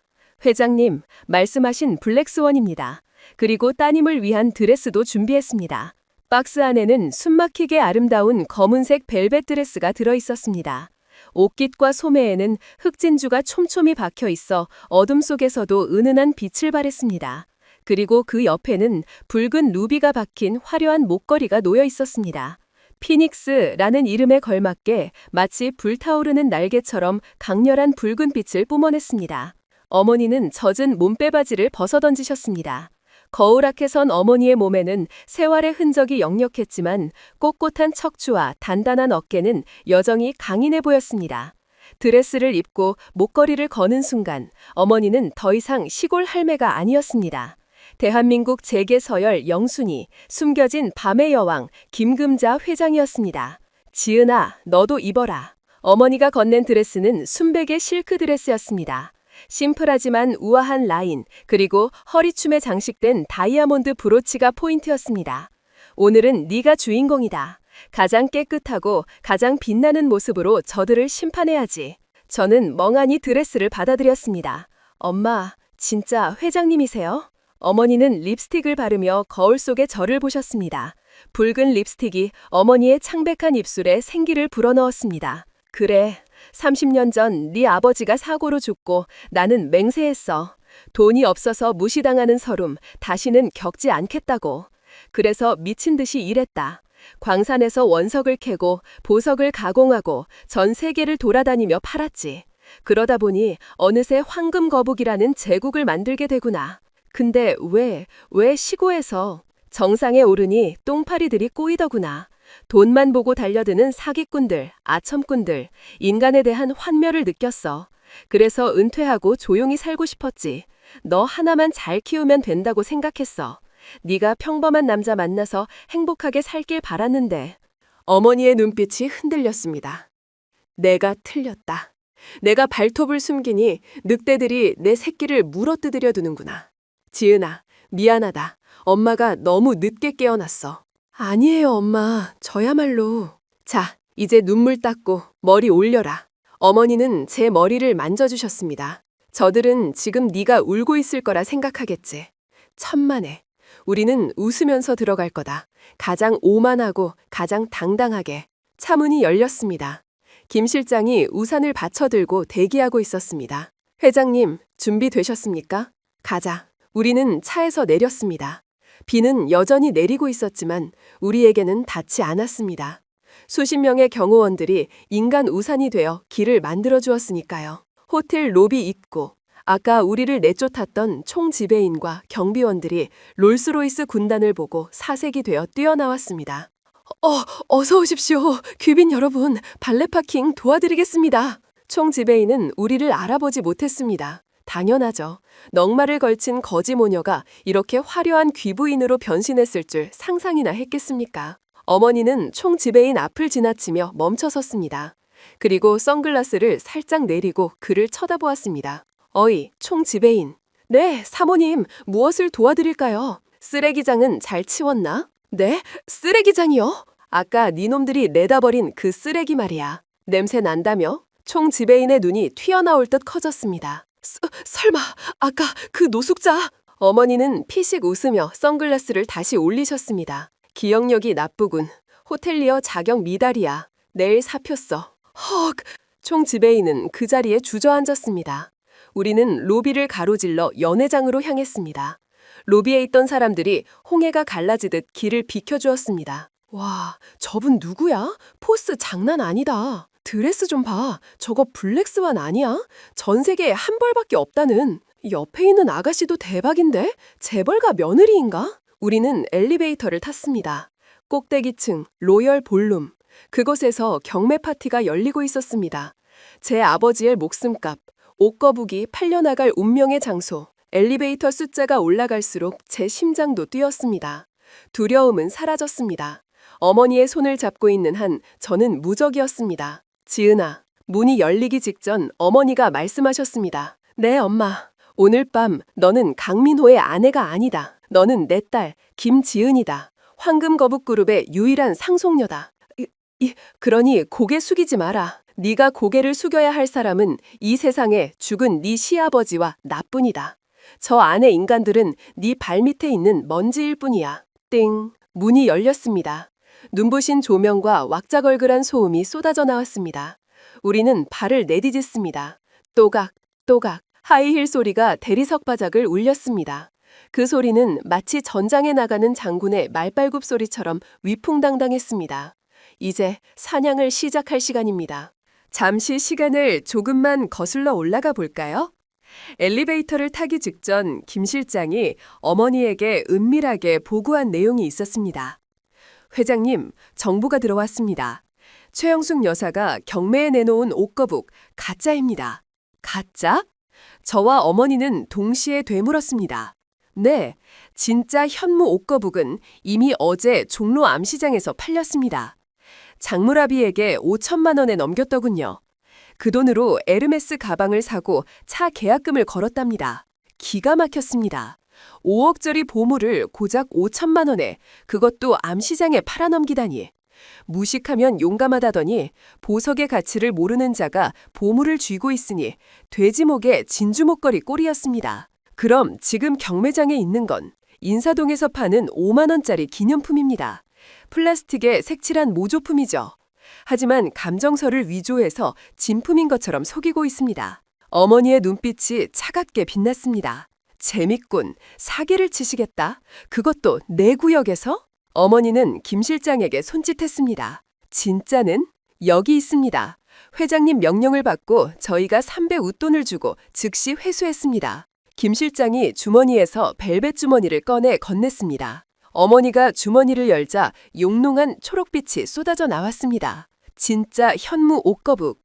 회장님, 말씀하신 블랙스원입니다. 그리고 따님을 위한 드레스도 준비했습니다. 박스 안에는 숨막히게 아름다운 검은색 벨벳 드레스가 들어있었습니다. 옷깃과 소매에는 흑진주가 촘촘히 박혀 있어 어둠 속에서도 은은한 빛을 발했습니다. 그리고 그 옆에는 붉은 루비가 박힌 화려한 목걸이가 놓여 있었습니다. 피닉스라는 이름에 걸맞게 마치 불타오르는 날개처럼 강렬한 붉은 빛을 뿜어냈습니다. 어머니는 젖은 몸빼바지를 벗어던지셨습니다. 거울앞에 선 어머니의 몸에는 세월의 흔적이 역력했지만 꼿꼿한 척추와 단단한 어깨는 여전히 강인해 보였습니다. 드레스를 입고 목걸이를 거는 순간 어머니는 더 이상 시골 할매가 아니었습니다. 대한민국 재계서열 영순이, 숨겨진 밤의 여왕 김금자 회장이었습니다. 지은아, 너도 입어라. 어머니가 건넨 드레스는 순백의 실크 드레스였습니다. 심플하지만 우아한 라인, 그리고 허리춤에 장식된 다이아몬드 브로치가 포인트였습니다. 오늘은 네가 주인공이다. 가장 깨끗하고 가장 빛나는 모습으로 저들을 심판해야지. 저는 멍하니 드레스를 받아들였습니다. 엄마, 진짜 회장님이세요? 어머니는 립스틱을 바르며 거울 속에 저를 보셨습니다. 붉은 립스틱이 어머니의 창백한 입술에 생기를 불어넣었습니다. 그래, 30년 전 네 아버지가 사고로 죽고 나는 맹세했어. 돈이 없어서 무시당하는 서름 다시는 겪지 않겠다고. 그래서 미친 듯이 일했다. 광산에서 원석을 캐고 보석을 가공하고 전 세계를 돌아다니며 팔았지. 그러다 보니 어느새 황금거북이라는 제국을 만들게 되구나. 근데 왜 시고에서 정상에 오르니 똥파리들이 꼬이더구나. 돈만 보고 달려드는 사기꾼들, 아첨꾼들, 인간에 대한 환멸을 느꼈어. 그래서 은퇴하고 조용히 살고 싶었지. 너 하나만 잘 키우면 된다고 생각했어. 네가 평범한 남자 만나서 행복하게 살길 바랐는데. 어머니의 눈빛이 흔들렸습니다. 내가 틀렸다. 내가 발톱을 숨기니 늑대들이 내 새끼를 물어뜯으려 두는구나. 지은아, 미안하다. 엄마가 너무 늦게 깨어났어. 아니에요, 엄마. 저야말로. 자, 이제 눈물 닦고 머리 올려라. 어머니는 제 머리를 만져주셨습니다. 저들은 지금 네가 울고 있을 거라 생각하겠지. 천만에. 우리는 웃으면서 들어갈 거다. 가장 오만하고 가장 당당하게. 차문이 열렸습니다. 김 실장이 우산을 받쳐들고 대기하고 있었습니다. 회장님, 준비되셨습니까? 가자. 우리는 차에서 내렸습니다. 비는 여전히 내리고 있었지만 우리에게는 닿지 않았습니다. 수십 명의 경호원들이 인간 우산이 되어 길을 만들어 주었으니까요. 호텔 로비 입구. 아까 우리를 내쫓았던 총지배인과 경비원들이 롤스로이스 군단을 보고 사색이 되어 뛰어나왔습니다. 어서 오십시오. 귀빈 여러분, 발레 파킹 도와드리겠습니다. 총지배인은 우리를 알아보지 못했습니다. 당연하죠. 넉마를 걸친 거지 모녀가 이렇게 화려한 귀부인으로 변신했을 줄 상상이나 했겠습니까? 어머니는 총지배인 앞을 지나치며 멈춰섰습니다. 그리고 선글라스를 살짝 내리고 그를 쳐다보았습니다. 어이, 총지배인. 네, 사모님, 무엇을 도와드릴까요? 쓰레기장은 잘 치웠나? 네, 쓰레기장이요? 아까 니놈들이 내다버린 그 쓰레기 말이야. 냄새 난다며? 총지배인의 눈이 튀어나올 듯 커졌습니다. 설마 아까 그 노숙자? 어머니는 피식 웃으며 선글라스를 다시 올리셨습니다. 기억력이 나쁘군. 호텔리어 자격 미달이야. 내일 사표 써. 헉! 총지배인은 그 자리에 주저앉았습니다. 우리는 로비를 가로질러 연회장으로 향했습니다. 로비에 있던 사람들이 홍해가 갈라지듯 길을 비켜주었습니다. 와, 저분 누구야? 포스 장난 아니다. 드레스 좀 봐. 저거 블랙스완 아니야? 전 세계에 한 벌밖에 없다는. 옆에 있는 아가씨도 대박인데? 재벌가 며느리인가? 우리는 엘리베이터를 탔습니다. 꼭대기층, 로열 볼룸. 그곳에서 경매 파티가 열리고 있었습니다. 제 아버지의 목숨값, 옷거북이 팔려나갈 운명의 장소. 엘리베이터 숫자가 올라갈수록 제 심장도 뛰었습니다. 두려움은 사라졌습니다. 어머니의 손을 잡고 있는 한 저는 무적이었습니다. 지은아, 문이 열리기 직전 어머니가 말씀하셨습니다. 네, 엄마. 오늘 밤 너는 강민호의 아내가 아니다. 너는 내 딸 김지은이다. 황금거북그룹의 유일한 상속녀다. 그러니 고개 숙이지 마라. 네가 고개를 숙여야 할 사람은 이 세상에 죽은 네 시아버지와 나뿐이다. 저 안의 인간들은 네 발밑에 있는 먼지일 뿐이야. 띵. 문이 열렸습니다. 눈부신 조명과 왁자걸글한 소음이 쏟아져 나왔습니다. 우리는 발을 내디뎠습니다. 또각, 또각. 하이힐 소리가 대리석 바닥을 울렸습니다. 그 소리는 마치 전장에 나가는 장군의 말발굽 소리처럼 위풍당당했습니다. 이제 사냥을 시작할 시간입니다. 잠시 시간을 조금만 거슬러 올라가 볼까요? 엘리베이터를 타기 직전 김 실장이 어머니에게 은밀하게 보고한 내용이 있었습니다. 회장님, 정보가 들어왔습니다. 최영숙 여사가 경매에 내놓은 옷거북 가짜입니다. 가짜? 저와 어머니는 동시에 되물었습니다. 네, 진짜 현무 옷거북은 이미 어제 종로 암시장에서 팔렸습니다. 장무라비에게 5천만 원에 넘겼더군요. 그 돈으로 에르메스 가방을 사고 차 계약금을 걸었답니다. 기가 막혔습니다. 5억짜리 보물을 고작 5천만 원에, 그것도 암시장에 팔아넘기다니. 무식하면 용감하다더니 보석의 가치를 모르는 자가 보물을 쥐고 있으니 돼지목에 진주목걸이 꼴이었습니다. 그럼 지금 경매장에 있는 건 인사동에서 파는 5만 원짜리 기념품입니다. 플라스틱에 색칠한 모조품이죠. 하지만 감정서를 위조해서 진품인 것처럼 속이고 있습니다. 어머니의 눈빛이 차갑게 빛났습니다. 재밌군. 사기를 치시겠다. 그것도 내 구역에서? 어머니는 김 실장에게 손짓했습니다. 진짜는 여기 있습니다. 회장님 명령을 받고 저희가 3배 웃돈을 주고 즉시 회수했습니다. 김 실장이 주머니에서 벨벳 주머니를 꺼내 건넸습니다. 어머니가 주머니를 열자 용롱한 초록빛이 쏟아져 나왔습니다. 진짜 현무 옷거북.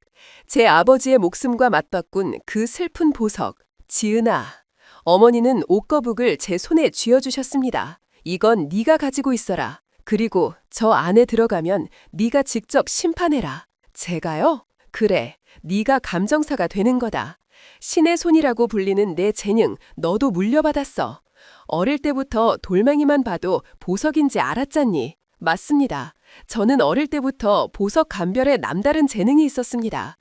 제 아버지의 목숨과 맞바꾼 그 슬픈 보석. 지은아. 어머니는 옷거북을 제 손에 쥐어주셨습니다. 이건 네가 가지고 있어라. 그리고 저 안에 들어가면 네가 직접 심판해라. 제가요? 그래, 네가 감정사가 되는 거다. 신의 손이라고 불리는 내 재능 너도 물려받았어. 어릴 때부터 돌멩이만 봐도 보석인지 알았잖니. 맞습니다. 저는 어릴 때부터 보석 감별에 남다른 재능이 있었습니다.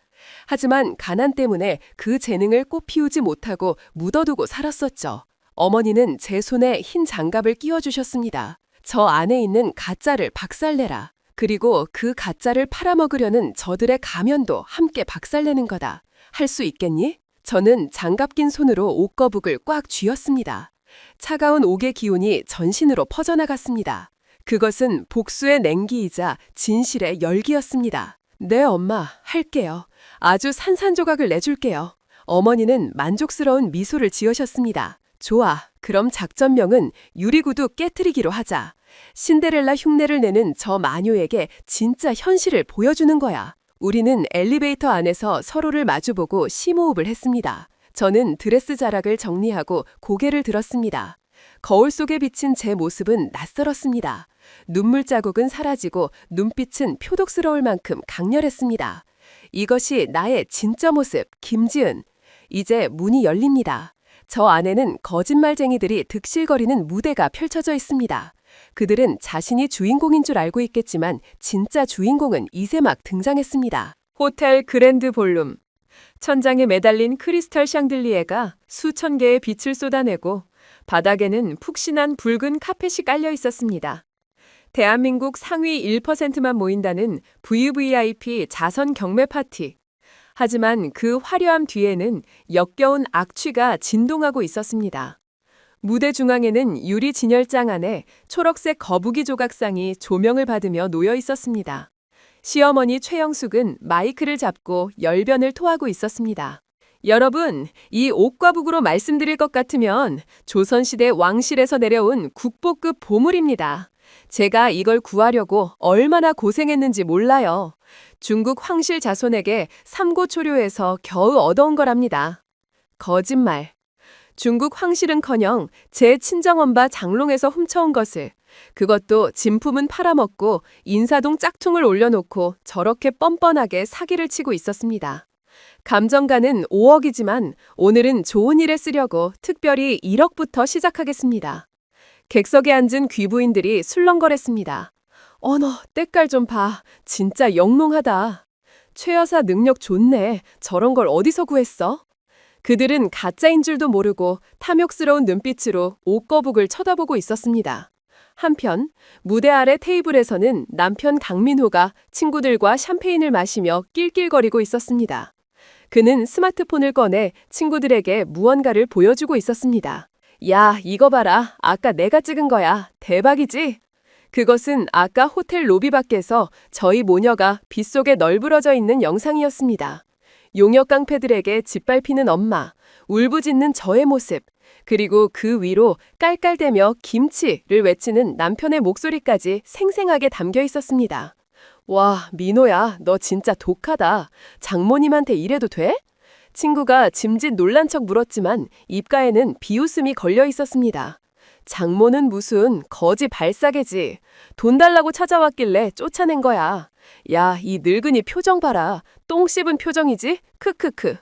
하지만 가난 때문에 그 재능을 꽃피우지 못하고 묻어두고 살았었죠. 어머니는 제 손에 흰 장갑을 끼워주셨습니다. 저 안에 있는 가짜를 박살내라. 그리고 그 가짜를 팔아먹으려는 저들의 가면도 함께 박살내는 거다. 할 수 있겠니? 저는 장갑 낀 손으로 옷거북을 꽉 쥐었습니다. 차가운 옥의 기운이 전신으로 퍼져나갔습니다. 그것은 복수의 냉기이자 진실의 열기였습니다. 네, 엄마, 할게요. 아주 산산조각을 내줄게요. 어머니는 만족스러운 미소를 지으셨습니다. 좋아, 그럼 작전명은 유리구두 깨트리기로 하자. 신데렐라 흉내를 내는 저 마녀에게 진짜 현실을 보여주는 거야. 우리는 엘리베이터 안에서 서로를 마주보고 심호흡을 했습니다. 저는 드레스 자락을 정리하고 고개를 들었습니다. 거울 속에 비친 제 모습은 낯설었습니다. 눈물 자국은 사라지고 눈빛은 표독스러울 만큼 강렬했습니다. 이것이 나의 진짜 모습, 김지은. 이제 문이 열립니다. 저 안에는 거짓말쟁이들이 득실거리는 무대가 펼쳐져 있습니다. 그들은 자신이 주인공인 줄 알고 있겠지만 진짜 주인공은 이제 막 등장했습니다. 호텔 그랜드 볼룸. 천장에 매달린 크리스탈 샹들리에가 수천 개의 빛을 쏟아내고 바닥에는 푹신한 붉은 카펫이 깔려 있었습니다. 대한민국 상위 1%만 모인다는 VVIP 자선 경매 파티. 하지만 그 화려함 뒤에는 역겨운 악취가 진동하고 있었습니다. 무대 중앙에는 유리 진열장 안에 초록색 거북이 조각상이 조명을 받으며 놓여 있었습니다. 시어머니 최영숙은 마이크를 잡고 열변을 토하고 있었습니다. 여러분, 이 옥과북으로 말씀드릴 것 같으면 조선시대 왕실에서 내려온 국보급 보물입니다. 제가 이걸 구하려고 얼마나 고생했는지 몰라요. 중국 황실 자손에게 삼고초려에서 겨우 얻어온 거랍니다. 거짓말. 중국 황실은커녕 제 친정엄마 장롱에서 훔쳐온 것을, 그것도 진품은 팔아먹고 인사동 짝퉁을 올려놓고 저렇게 뻔뻔하게 사기를 치고 있었습니다. 감정가는 5억이지만 오늘은 좋은 일에 쓰려고 특별히 1억부터 시작하겠습니다. 객석에 앉은 귀부인들이 술렁거렸습니다. 어너, 때깔 좀 봐. 진짜 영롱하다. 최 여사 능력 좋네. 저런 걸 어디서 구했어? 그들은 가짜인 줄도 모르고 탐욕스러운 눈빛으로 옷거북을 쳐다보고 있었습니다. 한편 무대 아래 테이블에서는 남편 강민호가 친구들과 샴페인을 마시며 낄낄거리고 있었습니다. 그는 스마트폰을 꺼내 친구들에게 무언가를 보여주고 있었습니다. 야, 이거 봐라. 아까 내가 찍은 거야. 대박이지? 그것은 아까 호텔 로비 밖에서 저희 모녀가 빗속에 널브러져 있는 영상이었습니다. 용역 깡패들에게 짓밟히는 엄마, 울부짖는 저의 모습, 그리고 그 위로 깔깔대며 김치를 외치는 남편의 목소리까지 생생하게 담겨 있었습니다. 와, 민호야, 너 진짜 독하다. 장모님한테 이래도 돼? 친구가 짐짓 놀란 척 물었지만 입가에는 비웃음이 걸려 있었습니다. 장모는 무슨 거지 발사개지. 돈 달라고 찾아왔길래 쫓아낸 거야. 야, 이 늙은이 표정 봐라. 똥 씹은 표정이지? 크크크.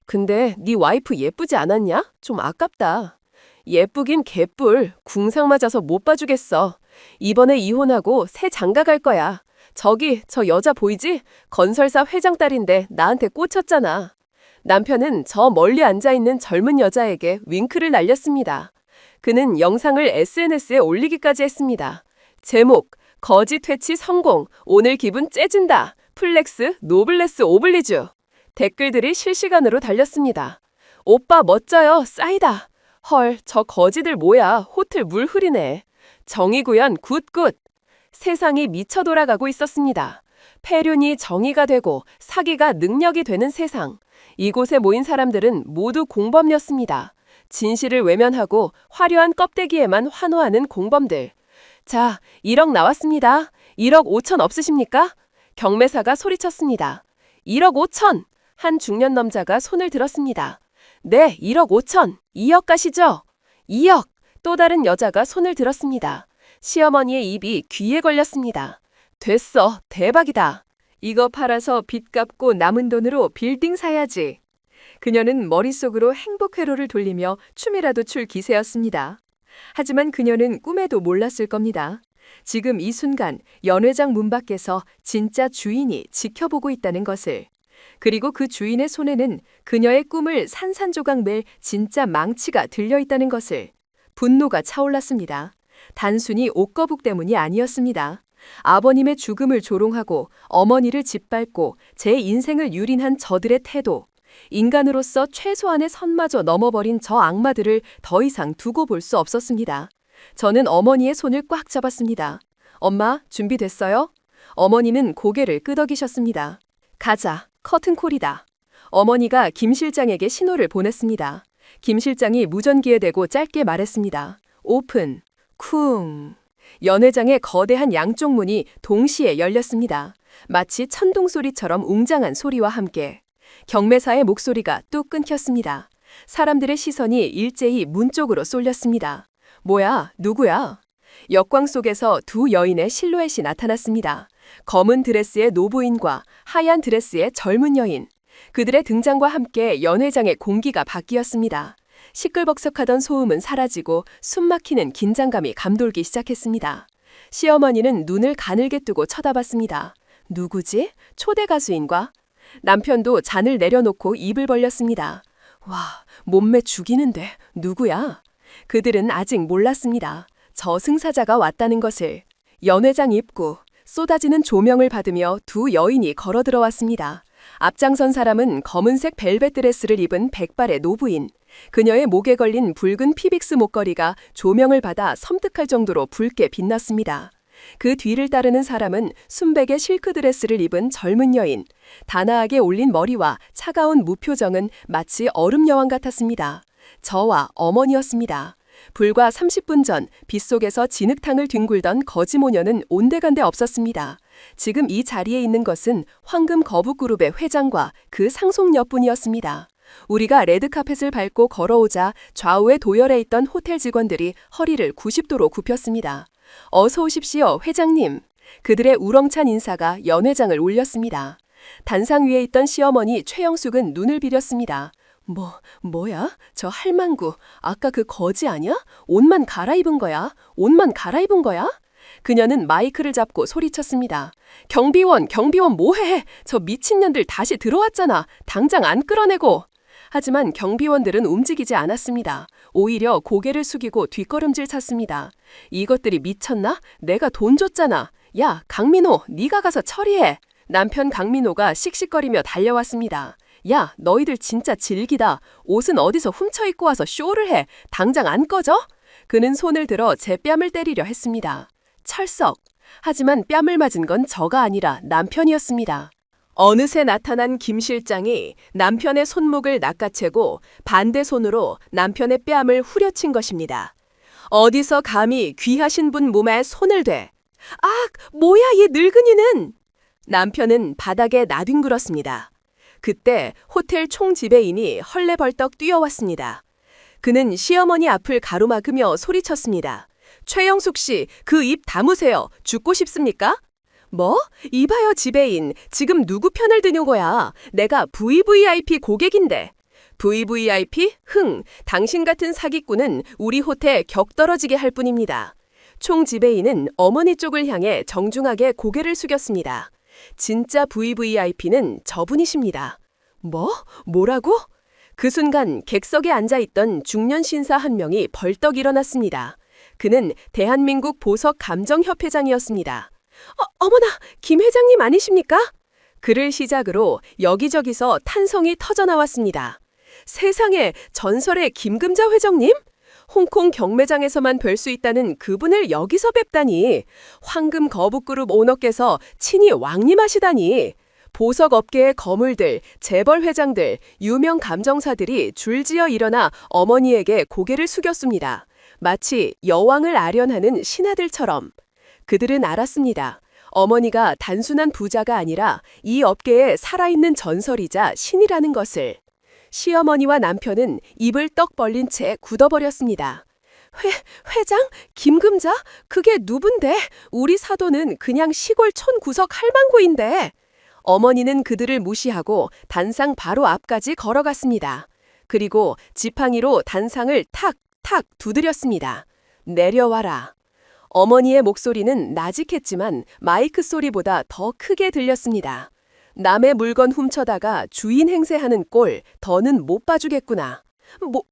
근데 네 와이프 예쁘지 않았냐? 좀 아깝다. 예쁘긴 개뿔. 궁상 맞아서 못 봐주겠어. 이번에 이혼하고 새 장가 갈 거야. 저기 저 여자 보이지? 건설사 회장 딸인데 나한테 꽂혔잖아. 남편은 저 멀리 앉아있는 젊은 여자에게 윙크를 날렸습니다. 그는 영상을 SNS에 올리기까지 했습니다. 제목, 거지 퇴치 성공, 오늘 기분 째진다, 플렉스, 노블레스 오블리주. 댓글들이 실시간으로 달렸습니다. 오빠 멋져요, 싸이다. 헐, 저 거지들 뭐야, 호텔 물 흐리네. 정의구현 굿굿. 세상이 미쳐 돌아가고 있었습니다. 폐륜이 정의가 되고 사기가 능력이 되는 세상. 이곳에 모인 사람들은 모두 공범이었습니다. 진실을 외면하고 화려한 껍데기에만 환호하는 공범들. 자, 1억 나왔습니다. 1억 5천 없으십니까? 경매사가 소리쳤습니다. 1억 5천! 한 중년 남자가 손을 들었습니다. 네, 1억 5천! 2억 가시죠? 2억! 또 다른 여자가 손을 들었습니다. 시어머니의 입이 귀에 걸렸습니다. 됐어, 대박이다. 이거 팔아서 빚 갚고 남은 돈으로 빌딩 사야지. 그녀는 머릿속으로 행복 회로를 돌리며 춤이라도 출 기세였습니다. 하지만 그녀는 꿈에도 몰랐을 겁니다. 지금 이 순간 연회장 문 밖에서 진짜 주인이 지켜보고 있다는 것을. 그리고 그 주인의 손에는 그녀의 꿈을 산산조각 낼 진짜 망치가 들려있다는 것을. 분노가 차올랐습니다. 단순히 옷거북 때문이 아니었습니다. 아버님의 죽음을 조롱하고 어머니를 짓밟고 제 인생을 유린한 저들의 태도, 인간으로서 최소한의 선마저 넘어버린 저 악마들을 더 이상 두고 볼 수 없었습니다. 저는 어머니의 손을 꽉 잡았습니다. 엄마, 준비됐어요? 어머니는 고개를 끄덕이셨습니다. 가자, 커튼콜이다. 어머니가 김 실장에게 신호를 보냈습니다. 김 실장이 무전기에 대고 짧게 말했습니다. 오픈, 쿵. 연회장의 거대한 양쪽 문이 동시에 열렸습니다. 마치 천둥소리처럼 웅장한 소리와 함께. 경매사의 목소리가 뚝 끊겼습니다. 사람들의 시선이 일제히 문 쪽으로 쏠렸습니다. 뭐야, 누구야? 역광 속에서 두 여인의 실루엣이 나타났습니다. 검은 드레스의 노부인과 하얀 드레스의 젊은 여인. 그들의 등장과 함께 연회장의 공기가 바뀌었습니다. 시끌벅적하던 소음은 사라지고 숨막히는 긴장감이 감돌기 시작했습니다. 시어머니는 눈을 가늘게 뜨고 쳐다봤습니다. 누구지? 초대 가수인가? 남편도 잔을 내려놓고 입을 벌렸습니다. 와, 몸매 죽이는데 누구야? 그들은 아직 몰랐습니다. 저승사자가 왔다는 것을. 연회장 입구, 쏟아지는 조명을 받으며 두 여인이 걸어 들어왔습니다. 앞장선 사람은 검은색 벨벳 드레스를 입은 백발의 노부인. 그녀의 목에 걸린 붉은 피빅스 목걸이가 조명을 받아 섬뜩할 정도로 붉게 빛났습니다. 그 뒤를 따르는 사람은 순백의 실크 드레스를 입은 젊은 여인. 단아하게 올린 머리와 차가운 무표정은 마치 얼음 여왕 같았습니다. 저와 어머니였습니다. 불과 30분 전 빗속에서 진흙탕을 뒹굴던 거지모녀는 온데간데 없었습니다. 지금 이 자리에 있는 것은 황금 거북그룹의 회장과 그 상속녀뿐이었습니다. 우리가 레드카펫을 밟고 걸어오자 좌우에 도열해 있던 호텔 직원들이 허리를 90도로 굽혔습니다. 어서 오십시오, 회장님. 그들의 우렁찬 인사가 연회장을 울렸습니다. 단상 위에 있던 시어머니 최영숙은 눈을 비렸습니다. 뭐야? 저 할망구. 아까 그 거지 아냐? 옷만 갈아입은 거야? 옷만 갈아입은 거야? 그녀는 마이크를 잡고 소리쳤습니다. 경비원 뭐해? 저 미친년들 다시 들어왔잖아. 당장 안 끌어내고. 하지만 경비원들은 움직이지 않았습니다. 오히려 고개를 숙이고 뒷걸음질 찼습니다. 이것들이 미쳤나? 내가 돈 줬잖아. 야, 강민호, 네가 가서 처리해. 남편 강민호가 씩씩거리며 달려왔습니다. 야, 너희들 진짜 질기다. 옷은 어디서 훔쳐 입고 와서 쇼를 해. 당장 안 꺼져? 그는 손을 들어 제 뺨을 때리려 했습니다. 철썩. 하지만 뺨을 맞은 건 저가 아니라 남편이었습니다. 어느새 나타난 김 실장이 남편의 손목을 낚아채고 반대 손으로 남편의 뺨을 후려친 것입니다. 어디서 감히 귀하신 분 몸에 손을 대? 아, 뭐야 이 늙은이는! 남편은 바닥에 나뒹굴었습니다. 그때 호텔 총지배인이 헐레벌떡 뛰어왔습니다. 그는 시어머니 앞을 가로막으며 소리쳤습니다. 최영숙 씨, 그 입 다무세요. 죽고 싶습니까? 뭐? 이봐요 지배인. 지금 누구 편을 드는 거야? 내가 VVIP 고객인데. VVIP? 당신 같은 사기꾼은 우리 호텔 격떨어지게 할 뿐입니다. 총 지배인은 어머니 쪽을 향해 정중하게 고개를 숙였습니다. 진짜 VVIP는 저분이십니다. 뭐라고? 그 순간 객석에 앉아있던 중년 신사 한 명이 벌떡 일어났습니다. 그는 대한민국 보석 감정협회장이었습니다. 어머나, 김 회장님 아니십니까? 그를 시작으로 여기저기서 탄성이 터져나왔습니다. 세상에, 전설의 김금자 회장님? 홍콩 경매장에서만 뵐 수 있다는 그분을 여기서 뵙다니. 황금 거북그룹 오너께서 친히 왕림하시다니. 보석업계의 거물들, 재벌 회장들, 유명 감정사들이 줄지어 일어나 어머니에게 고개를 숙였습니다. 마치 여왕을 아련하는 신하들처럼. 그들은 알았습니다. 어머니가 단순한 부자가 아니라 이 업계의 살아있는 전설이자 신이라는 것을. 시어머니와 남편은 입을 떡 벌린 채 굳어버렸습니다. 회장? 김금자? 그게 누군데? 우리 사돈은 그냥 시골 촌구석 할망구인데. 어머니는 그들을 무시하고 단상 바로 앞까지 걸어갔습니다. 그리고 지팡이로 단상을 탁탁 두드렸습니다. 내려와라. 어머니의 목소리는 나직했지만 마이크 소리보다 더 크게 들렸습니다. 남의 물건 훔쳐다가 주인 행세하는 꼴 더는 못 봐주겠구나.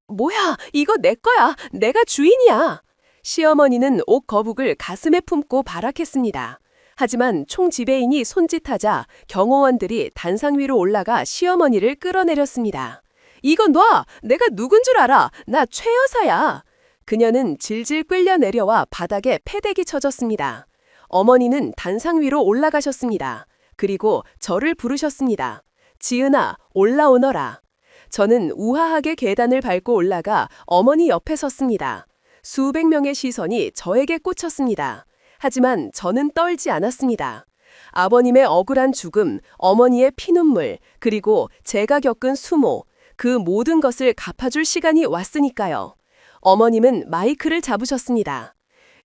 뭐야? 이거 내 거야. 내가 주인이야. 시어머니는 옷 거북을 가슴에 품고 발악했습니다. 하지만 총지배인이 손짓하자 경호원들이 단상 위로 올라가 시어머니를 끌어내렸습니다. 이거 놔! 내가 누군 줄 알아! 나 최 여사야! 그녀는 질질 끌려 내려와 바닥에 패대기 쳐졌습니다. 어머니는 단상 위로 올라가셨습니다. 그리고 저를 부르셨습니다. 지은아, 올라오너라. 저는 우아하게 계단을 밟고 올라가 어머니 옆에 섰습니다. 수백 명의 시선이 저에게 꽂혔습니다. 하지만 저는 떨지 않았습니다. 아버님의 억울한 죽음, 어머니의 피눈물, 그리고 제가 겪은 수모, 그 모든 것을 갚아줄 시간이 왔으니까요. 어머님은 마이크를 잡으셨습니다.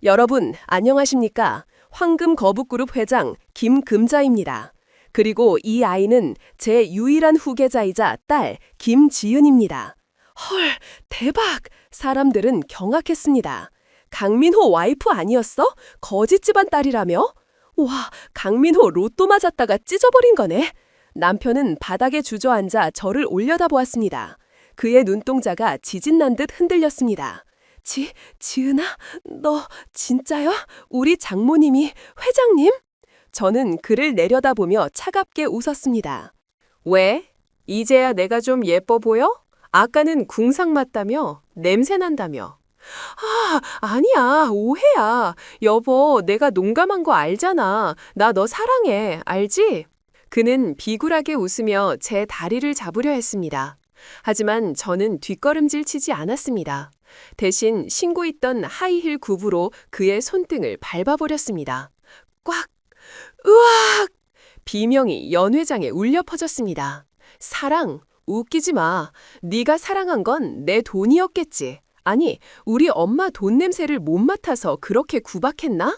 여러분, 안녕하십니까? 황금거북그룹 회장 김금자입니다. 그리고 이 아이는 제 유일한 후계자이자 딸 김지은입니다. 헐, 대박! 사람들은 경악했습니다. 강민호 와이프 아니었어? 거짓 집안 딸이라며? 와, 강민호 로또 맞았다가 찢어버린 거네. 남편은 바닥에 주저앉아 저를 올려다보았습니다. 그의 눈동자가 지진난 듯 흔들렸습니다. 지은아, 너 진짜요? 우리 장모님이 회장님? 저는 그를 내려다보며 차갑게 웃었습니다. 왜? 이제야 내가 좀 예뻐 보여? 아까는 궁상 맞다며? 냄새 난다며? 아니야. 오해야. 여보, 내가 농감한 거 알잖아. 나 너 사랑해. 알지? 그는 비굴하게 웃으며 제 다리를 잡으려 했습니다. 하지만 저는 뒷걸음질 치지 않았습니다. 대신 신고 있던 하이힐 굽으로 그의 손등을 밟아버렸습니다. 꽉! 으악! 비명이 연회장에 울려 퍼졌습니다. 사랑? 웃기지 마. 네가 사랑한 건 내 돈이었겠지. 아니, 우리 엄마 돈 냄새를 못 맡아서 그렇게 구박했나?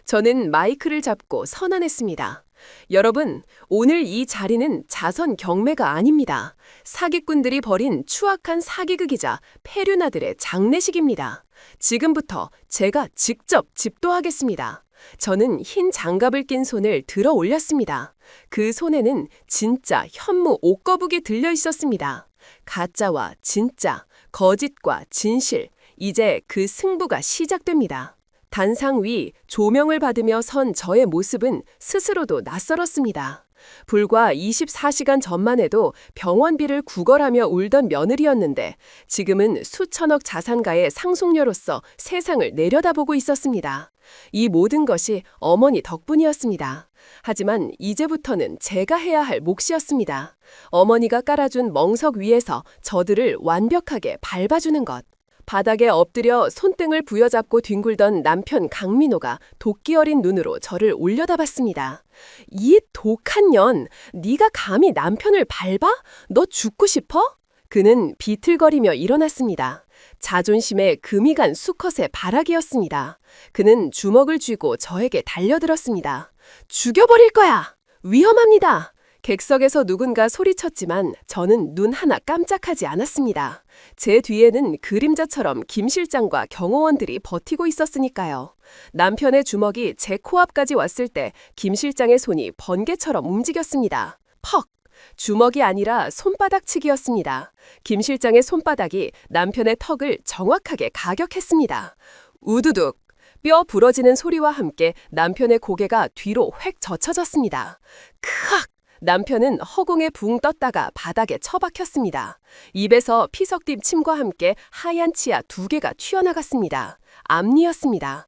저는 마이크를 잡고 선언했습니다. 여러분, 오늘 이 자리는 자선 경매가 아닙니다. 사기꾼들이 벌인 추악한 사기극이자 폐륜아들의 장례식입니다. 지금부터 제가 직접 집도하겠습니다. 저는 흰 장갑을 낀 손을 들어 올렸습니다. 그 손에는 진짜 현무 옷거북이 들려 있었습니다. 가짜와 진짜, 거짓과 진실, 이제 그 승부가 시작됩니다. 단상 위 조명을 받으며 선 저의 모습은 스스로도 낯설었습니다. 불과 24시간 전만 해도 병원비를 구걸하며 울던 며느리였는데 지금은 수천억 자산가의 상속녀로서 세상을 내려다보고 있었습니다. 이 모든 것이 어머니 덕분이었습니다. 하지만 이제부터는 제가 해야 할 몫이었습니다. 어머니가 깔아준 멍석 위에서 저들을 완벽하게 밟아주는 것. 바닥에 엎드려 손등을 부여잡고 뒹굴던 남편 강민호가 도끼 어린 눈으로 저를 올려다봤습니다. 이 독한 년, 네가 감히 남편을 밟아? 너 죽고 싶어? 그는 비틀거리며 일어났습니다. 자존심에 금이 간 수컷의 발악이었습니다. 그는 주먹을 쥐고 저에게 달려들었습니다. 죽여버릴 거야! 위험합니다! 객석에서 누군가 소리쳤지만 저는 눈 하나 깜짝하지 않았습니다. 제 뒤에는 그림자처럼 김 실장과 경호원들이 버티고 있었으니까요. 남편의 주먹이 제 코앞까지 왔을 때 김 실장의 손이 번개처럼 움직였습니다. 퍽! 주먹이 아니라 손바닥치기였습니다. 김 실장의 손바닥이 남편의 턱을 정확하게 가격했습니다. 우두둑! 뼈 부러지는 소리와 함께 남편의 고개가 뒤로 획 젖혀졌습니다. 크악! 남편은 허공에 붕 떴다가 바닥에 처박혔습니다. 입에서 피석팀 침과 함께 하얀 치아 2개가 튀어나갔습니다. 앞니였습니다.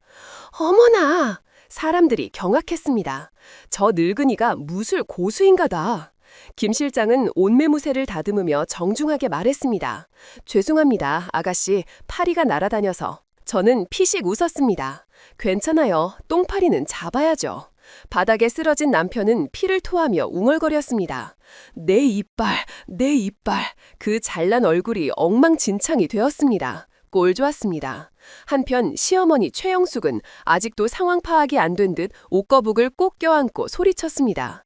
어머나! 사람들이 경악했습니다. 저 늙은이가 무술 고수인가다. 김 실장은 온매무새를 다듬으며 정중하게 말했습니다. 죄송합니다, 아가씨. 파리가 날아다녀서. 저는 피식 웃었습니다. 괜찮아요. 똥파리는 잡아야죠. 바닥에 쓰러진 남편은 피를 토하며 웅얼거렸습니다. 내 이빨, 내 이빨. 그 잘난 얼굴이 엉망진창이 되었습니다. 꼴 좋았습니다. 한편 시어머니 최영숙은 아직도 상황 파악이 안 된 듯 옷거북을 꼭 껴안고 소리쳤습니다.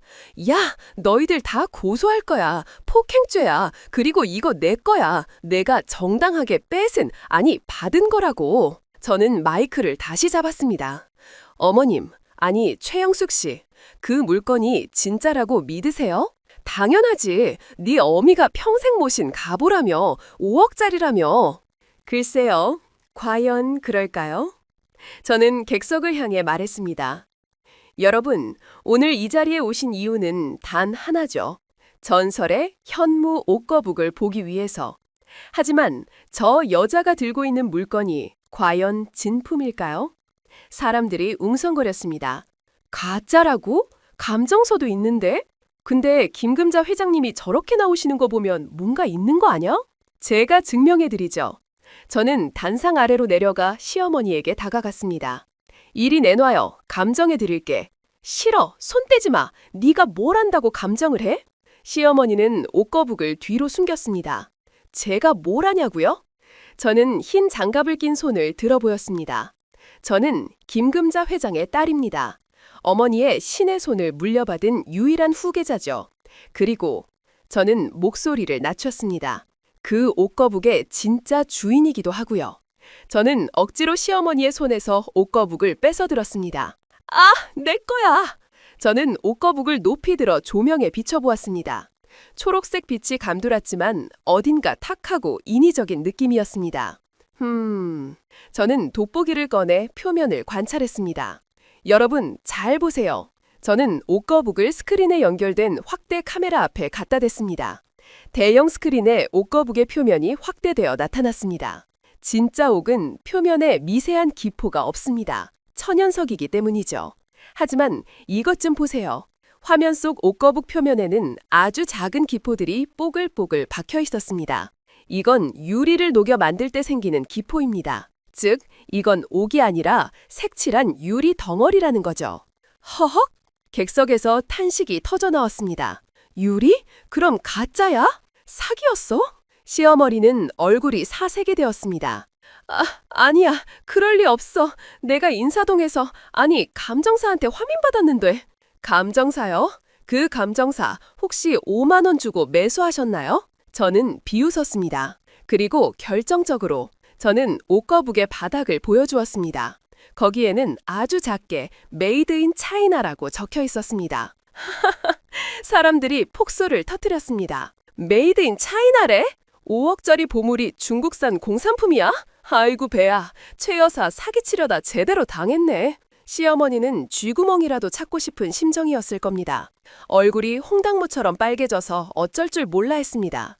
야, 너희들 다 고소할 거야. 폭행죄야. 그리고 이거 내 거야. 내가 정당하게 뺏은, 아니 받은 거라고. 저는 마이크를 다시 잡았습니다. 어머님, 아니, 최영숙 씨, 그 물건이 진짜라고 믿으세요? 당연하지. 네 어미가 평생 모신 가보라며 5억짜리라며. 글쎄요. 과연 그럴까요? 저는 객석을 향해 말했습니다. 여러분, 오늘 이 자리에 오신 이유는 단 하나죠. 전설의 현무 옥거북을 보기 위해서. 하지만 저 여자가 들고 있는 물건이 과연 진품일까요? 사람들이 웅성거렸습니다. 가짜라고? 감정서도 있는데? 근데 김금자 회장님이 저렇게 나오시는 거 보면 뭔가 있는 거 아냐? 제가 증명해드리죠. 저는 단상 아래로 내려가 시어머니에게 다가갔습니다. 이리 내놔요. 감정해드릴게. 싫어. 손 떼지 마. 네가 뭘 안다고 감정을 해? 시어머니는 옷거북을 뒤로 숨겼습니다. 제가 뭘 하냐고요? 저는 흰 장갑을 낀 손을 들어 보였습니다. 저는 김금자 회장의 딸입니다. 어머니의 신의 손을 물려받은 유일한 후계자죠. 그리고 저는 목소리를 낮췄습니다. 그 옷거북의 진짜 주인이기도 하고요. 저는 억지로 시어머니의 손에서 옷거북을 뺏어들었습니다. 아, 내 거야! 저는 옷거북을 높이 들어 조명에 비춰보았습니다. 초록색 빛이 감돌았지만 어딘가 탁하고 인위적인 느낌이었습니다. 저는 돋보기를 꺼내 표면을 관찰했습니다. 여러분, 잘 보세요. 저는 옷거북을 스크린에 연결된 확대 카메라 앞에 갖다 댔습니다. 대형 스크린에 옷거북의 표면이 확대되어 나타났습니다. 진짜 옥은 표면에 미세한 기포가 없습니다. 천연석이기 때문이죠. 하지만 이것 좀 보세요. 화면 속 옷거북 표면에는 아주 작은 기포들이 뽀글뽀글 박혀 있었습니다. 이건 유리를 녹여 만들 때 생기는 기포입니다. 즉, 이건 옥이 아니라 색칠한 유리 덩어리라는 거죠. 허헉! 객석에서 탄식이 터져 나왔습니다. 유리? 그럼 가짜야? 사기였어? 시어머니는 얼굴이 사색이 되었습니다. 아니야. 그럴 리 없어. 내가 인사동에서, 아니, 감정사한테 화민받았는데. 감정사요? 그 감정사 혹시 5만 원 주고 매수하셨나요? 저는 비웃었습니다. 그리고 결정적으로 저는 옷거북의 바닥을 보여주었습니다. 거기에는 아주 작게 메이드 인 차이나라고 적혀 있었습니다. 사람들이 폭소를 터뜨렸습니다. 메이드 인 차이나래? 5억짜리 보물이 중국산 공산품이야? 아이고 배야, 최 여사 사기치려다 제대로 당했네. 시어머니는 쥐구멍이라도 찾고 싶은 심정이었을 겁니다. 얼굴이 홍당무처럼 빨개져서 어쩔 줄 몰라 했습니다.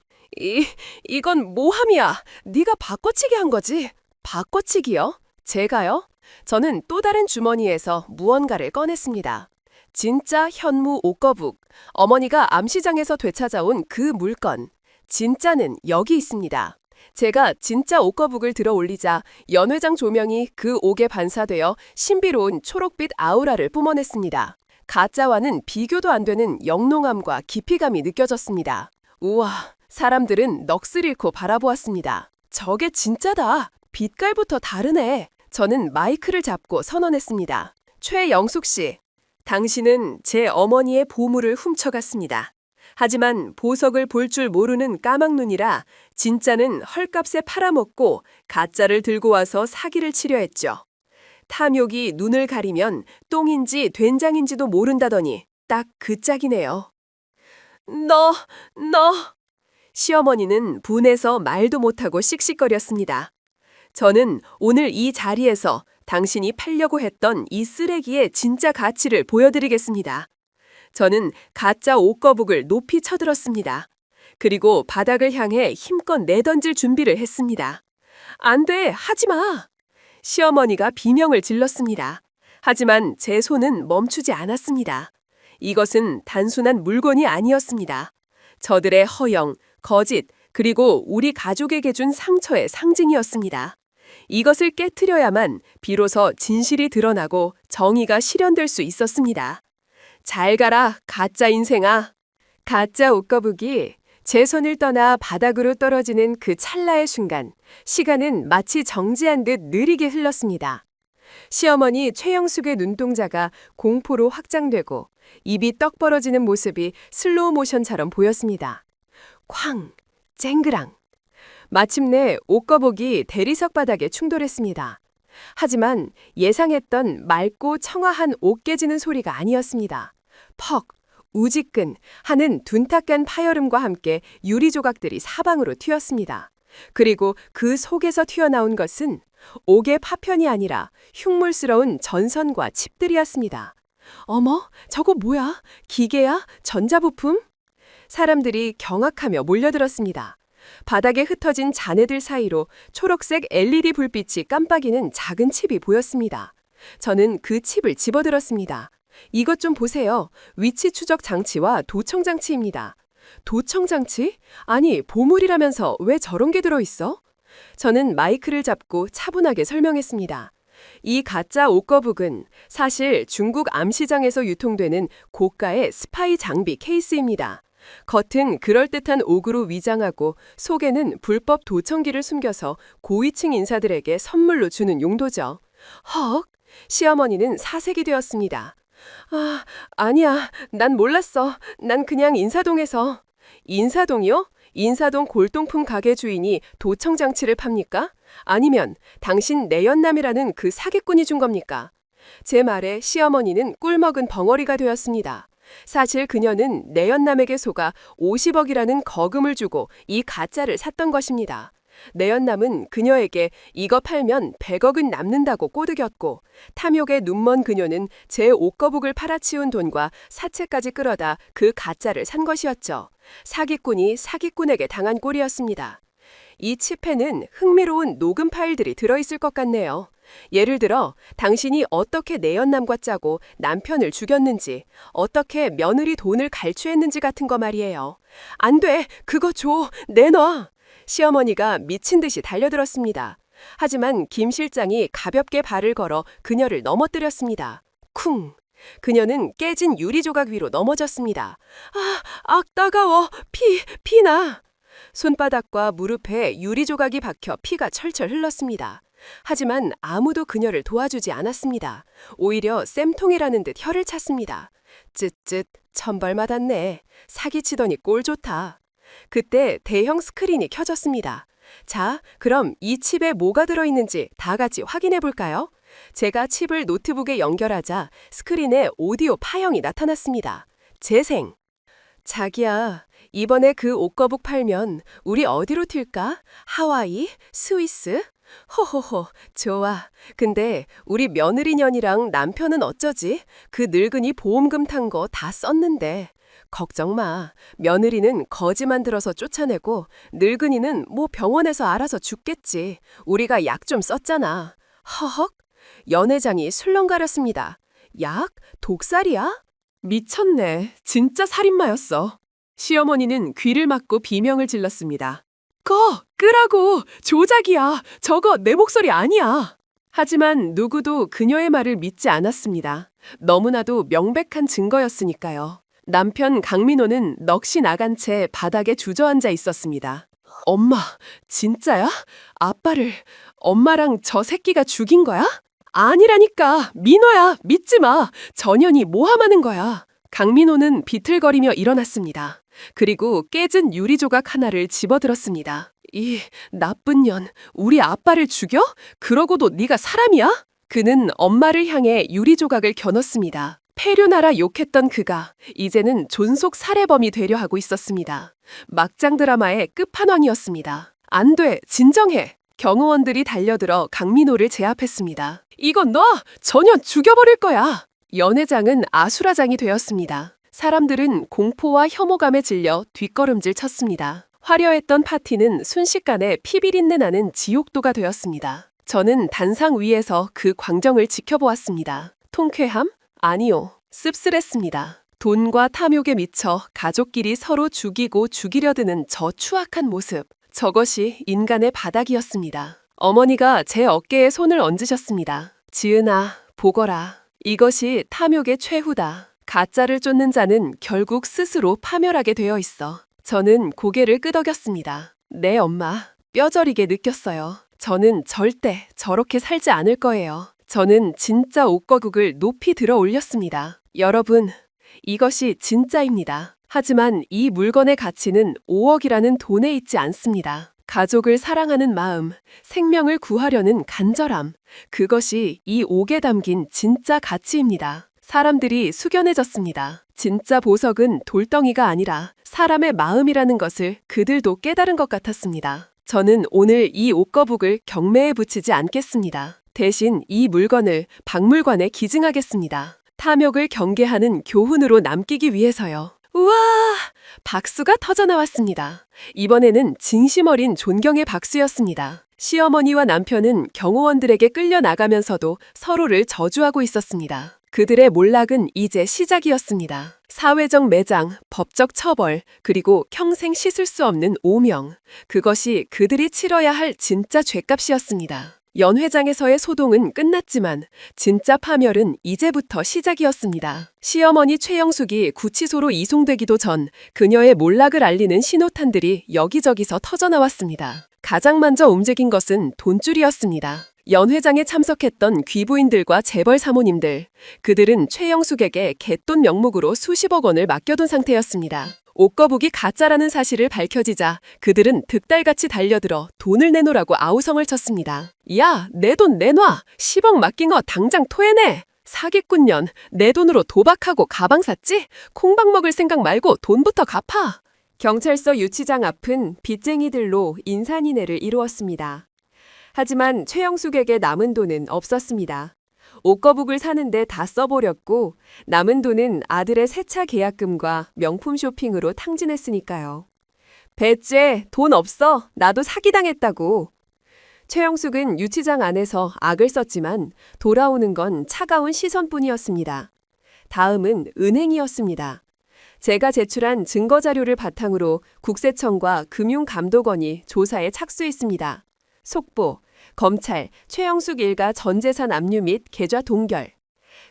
이건 모함이야. 네가 바꿔치기 한 거지? 바꿔치기요? 제가요? 저는 또 다른 주머니에서 무언가를 꺼냈습니다. 진짜 현무 옷거북, 어머니가 암시장에서 되찾아온 그 물건. 진짜는 여기 있습니다. 제가 진짜 옷거북을 들어 올리자 연회장 조명이 그 옥에 반사되어 신비로운 초록빛 아우라를 뿜어냈습니다. 가짜와는 비교도 안 되는 영롱함과 깊이감이 느껴졌습니다. 우와, 사람들은 넋을 잃고 바라보았습니다. 저게 진짜다. 빛깔부터 다르네. 저는 마이크를 잡고 선언했습니다. 최영숙 씨, 당신은 제 어머니의 보물을 훔쳐갔습니다. 하지만 보석을 볼 줄 모르는 까막눈이라 진짜는 헐값에 팔아먹고 가짜를 들고 와서 사기를 치려 했죠. 탐욕이 눈을 가리면 똥인지 된장인지도 모른다더니 딱 그 짝이네요. 너... 시어머니는 분해서 말도 못하고 씩씩거렸습니다. 저는 오늘 이 자리에서 당신이 팔려고 했던 이 쓰레기의 진짜 가치를 보여드리겠습니다. 저는 가짜 옷거북을 높이 쳐들었습니다. 그리고 바닥을 향해 힘껏 내던질 준비를 했습니다. 안 돼, 하지 마. 시어머니가 비명을 질렀습니다. 하지만 제 손은 멈추지 않았습니다. 이것은 단순한 물건이 아니었습니다. 저들의 허영, 거짓, 그리고 우리 가족에게 준 상처의 상징이었습니다. 이것을 깨트려야만 비로소 진실이 드러나고 정의가 실현될 수 있었습니다. 잘 가라, 가짜 인생아. 가짜 옷거북이 제 손을 떠나 바닥으로 떨어지는 그 찰나의 순간, 시간은 마치 정지한 듯 느리게 흘렀습니다. 시어머니 최영숙의 눈동자가 공포로 확장되고 입이 떡 벌어지는 모습이 슬로우 모션처럼 보였습니다. 쾅! 쨍그랑! 마침내 옷거북이 대리석 바닥에 충돌했습니다. 하지만 예상했던 맑고 청아한 옷 깨지는 소리가 아니었습니다. 퍽, 우지끈 하는 둔탁한 파열음과 함께 유리 조각들이 사방으로 튀었습니다. 그리고 그 속에서 튀어나온 것은 옥의 파편이 아니라 흉물스러운 전선과 칩들이었습니다. 어머, 저거 뭐야? 기계야? 전자부품? 사람들이 경악하며 몰려들었습니다. 바닥에 흩어진 잔해들 사이로 초록색 LED 불빛이 깜빡이는 작은 칩이 보였습니다. 저는 그 칩을 집어들었습니다. 이것 좀 보세요. 위치 추적 장치와 도청 장치입니다. 도청 장치? 아니, 보물이라면서 왜 저런 게 들어있어? 저는 마이크를 잡고 차분하게 설명했습니다. 이 가짜 옷거북은 사실 중국 암시장에서 유통되는 고가의 스파이 장비 케이스입니다. 겉은 그럴듯한 옥으로 위장하고 속에는 불법 도청기를 숨겨서 고위층 인사들에게 선물로 주는 용도죠. 헉! 시어머니는 사색이 되었습니다. 아니야. 난 몰랐어. 난 그냥 인사동에서. 인사동이요? 인사동 골동품 가게 주인이 도청 장치를 팝니까? 아니면 당신 내연남이라는 그 사기꾼이 준 겁니까? 제 말에 시어머니는 꿀먹은 벙어리가 되었습니다. 사실 그녀는 내연남에게 속아 50억이라는 거금을 주고 이 가짜를 샀던 것입니다. 내연남은 그녀에게 이거 팔면 100억은 남는다고 꼬드겼고 탐욕에 눈먼 그녀는 제 옷거북을 팔아치운 돈과 사채까지 끌어다 그 가짜를 산 것이었죠. 사기꾼이 사기꾼에게 당한 꼴이었습니다. 이 칩에는 흥미로운 녹음 파일들이 들어있을 것 같네요. 예를 들어 당신이 어떻게 내연남과 짜고 남편을 죽였는지, 어떻게 며느리 돈을 갈취했는지 같은 거 말이에요. 안 돼! 그거 줘! 내놔! 시어머니가 미친 듯이 달려들었습니다. 하지만 김 실장이 가볍게 발을 걸어 그녀를 넘어뜨렸습니다. 쿵! 그녀는 깨진 유리 조각 위로 넘어졌습니다. 따가워! 피나! 손바닥과 무릎에 유리 조각이 박혀 피가 철철 흘렀습니다. 하지만 아무도 그녀를 도와주지 않았습니다. 오히려 쌤통이라는 듯 혀를 찼습니다. 쯧쯧, 천벌 맞았네. 사기치더니 꼴 좋다. 그때 대형 스크린이 켜졌습니다. 자, 그럼 이 칩에 뭐가 들어있는지 다 같이 확인해 볼까요? 제가 칩을 노트북에 연결하자 스크린에 오디오 파형이 나타났습니다. 재생! 자기야, 이번에 그 옷거북 팔면 우리 어디로 튈까? 하와이? 스위스? 호호호, 좋아. 근데 우리 며느리년이랑 남편은 어쩌지? 그 늙은이 보험금 탄 거 다 썼는데. 걱정 마. 며느리는 거지 만들어서 쫓아내고 늙은이는 뭐 병원에서 알아서 죽겠지. 우리가 약 좀 썼잖아. 허헉? 연회장이 술렁거렸습니다. 약? 독살이야? 미쳤네. 진짜 살인마였어. 시어머니는 귀를 막고 비명을 질렀습니다. 끄라고! 조작이야! 저거 내 목소리 아니야! 하지만 누구도 그녀의 말을 믿지 않았습니다. 너무나도 명백한 증거였으니까요. 남편 강민호는 넋이 나간 채 바닥에 주저앉아 있었습니다. 엄마, 진짜야? 엄마랑 저 새끼가 죽인 거야? 아니라니까! 민호야! 믿지 마! 전현이 모함하는 거야! 강민호는 비틀거리며 일어났습니다. 그리고 깨진 유리 조각 하나를 집어들었습니다. 이 나쁜 년, 우리 아빠를 죽여? 그러고도 네가 사람이야? 그는 엄마를 향해 유리 조각을 겨눴습니다. 폐륜하라 욕했던 그가 이제는 존속 살해범이 되려 하고 있었습니다. 막장 드라마의 끝판왕이었습니다. 안 돼, 진정해. 경호원들이 달려들어 강민호를 제압했습니다. 이건 너 전현 죽여버릴 거야. 연회장은 아수라장이 되었습니다. 사람들은 공포와 혐오감에 질려 뒷걸음질 쳤습니다. 화려했던 파티는 순식간에 피비린내 나는 지옥도가 되었습니다. 저는 단상 위에서 그 광경을 지켜보았습니다. 통쾌함? 아니요. 씁쓸했습니다. 돈과 탐욕에 미쳐 가족끼리 서로 죽이고 죽이려 드는 저 추악한 모습. 저것이 인간의 바닥이었습니다. 어머니가 제 어깨에 손을 얹으셨습니다. 지은아, 보거라. 이것이 탐욕의 최후다. 가짜를 쫓는 자는 결국 스스로 파멸하게 되어 있어. 저는 고개를 끄덕였습니다. 네, 엄마. 뼈저리게 느꼈어요. 저는 절대 저렇게 살지 않을 거예요. 저는 진짜 옷거국을 높이 들어 올렸습니다. 여러분, 이것이 진짜입니다. 하지만 이 물건의 가치는 5억이라는 돈에 있지 않습니다. 가족을 사랑하는 마음, 생명을 구하려는 간절함, 그것이 이 옥에 담긴 진짜 가치입니다. 사람들이 숙연해졌습니다. 진짜 보석은 돌덩이가 아니라 사람의 마음이라는 것을 그들도 깨달은 것 같았습니다. 저는 오늘 이 옥거북을 경매에 붙이지 않겠습니다. 대신 이 물건을 박물관에 기증하겠습니다. 탐욕을 경계하는 교훈으로 남기기 위해서요. 우와! 박수가 터져나왔습니다. 이번에는 진심 어린 존경의 박수였습니다. 시어머니와 남편은 경호원들에게 끌려나가면서도 서로를 저주하고 있었습니다. 그들의 몰락은 이제 시작이었습니다. 사회적 매장, 법적 처벌, 그리고 평생 씻을 수 없는 오명. 그것이 그들이 치러야 할 진짜 죗값이었습니다. 연회장에서의 소동은 끝났지만 진짜 파멸은 이제부터 시작이었습니다. 시어머니 최영숙이 구치소로 이송되기도 전 그녀의 몰락을 알리는 신호탄들이 여기저기서 터져나왔습니다. 가장 먼저 움직인 것은 돈줄이었습니다. 연회장에 참석했던 귀부인들과 재벌 사모님들, 그들은 최영숙에게 갯돈 명목으로 수십억 원을 맡겨둔 상태였습니다. 옥거북이 가짜라는 사실을 밝혀지자 그들은 득달같이 달려들어 돈을 내놓으라고 아우성을 쳤습니다. 야, 내 돈 내놔! 10억 맡긴 거 당장 토해내! 사기꾼년, 내 돈으로 도박하고 가방 샀지? 콩밥 먹을 생각 말고 돈부터 갚아! 경찰서 유치장 앞은 빚쟁이들로 인산인해를 이루었습니다. 하지만 최영숙에게 남은 돈은 없었습니다. 옥거북을 사는데 다 써버렸고 남은 돈은 아들의 세차 계약금과 명품 쇼핑으로 탕진했으니까요. 배째, 돈 없어. 나도 사기당했다고. 최영숙은 유치장 안에서 악을 썼지만 돌아오는 건 차가운 시선뿐이었습니다. 다음은 은행이었습니다. 제가 제출한 증거자료를 바탕으로 국세청과 금융감독원이 조사에 착수했습니다. 속보, 검찰, 최영숙 일가 전재산 압류 및 계좌 동결.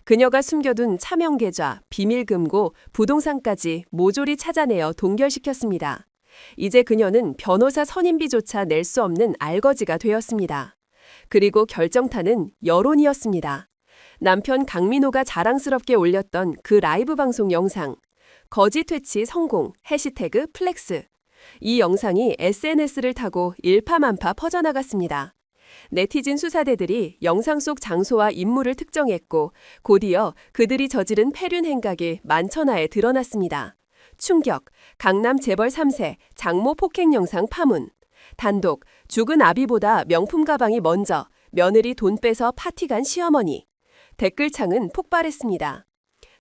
그녀가 숨겨둔 차명 계좌, 비밀금고, 부동산까지 모조리 찾아내어 동결시켰습니다. 이제 그녀는 변호사 선임비조차 낼 수 없는 알거지가 되었습니다. 그리고 결정타는 여론이었습니다. 남편 강민호가 자랑스럽게 올렸던 그 라이브 방송 영상. 거짓 퇴치 성공, 해시태그 플렉스. 이 영상이 SNS를 타고 일파만파 퍼져나갔습니다. 네티즌 수사대들이 영상 속 장소와 인물을 특정했고 곧이어 그들이 저지른 폐륜 행각이 만천하에 드러났습니다. 충격, 강남 재벌 3세 장모 폭행 영상 파문. 단독, 죽은 아비보다 명품 가방이 먼저, 며느리 돈 빼서 파티 간 시어머니. 댓글창은 폭발했습니다.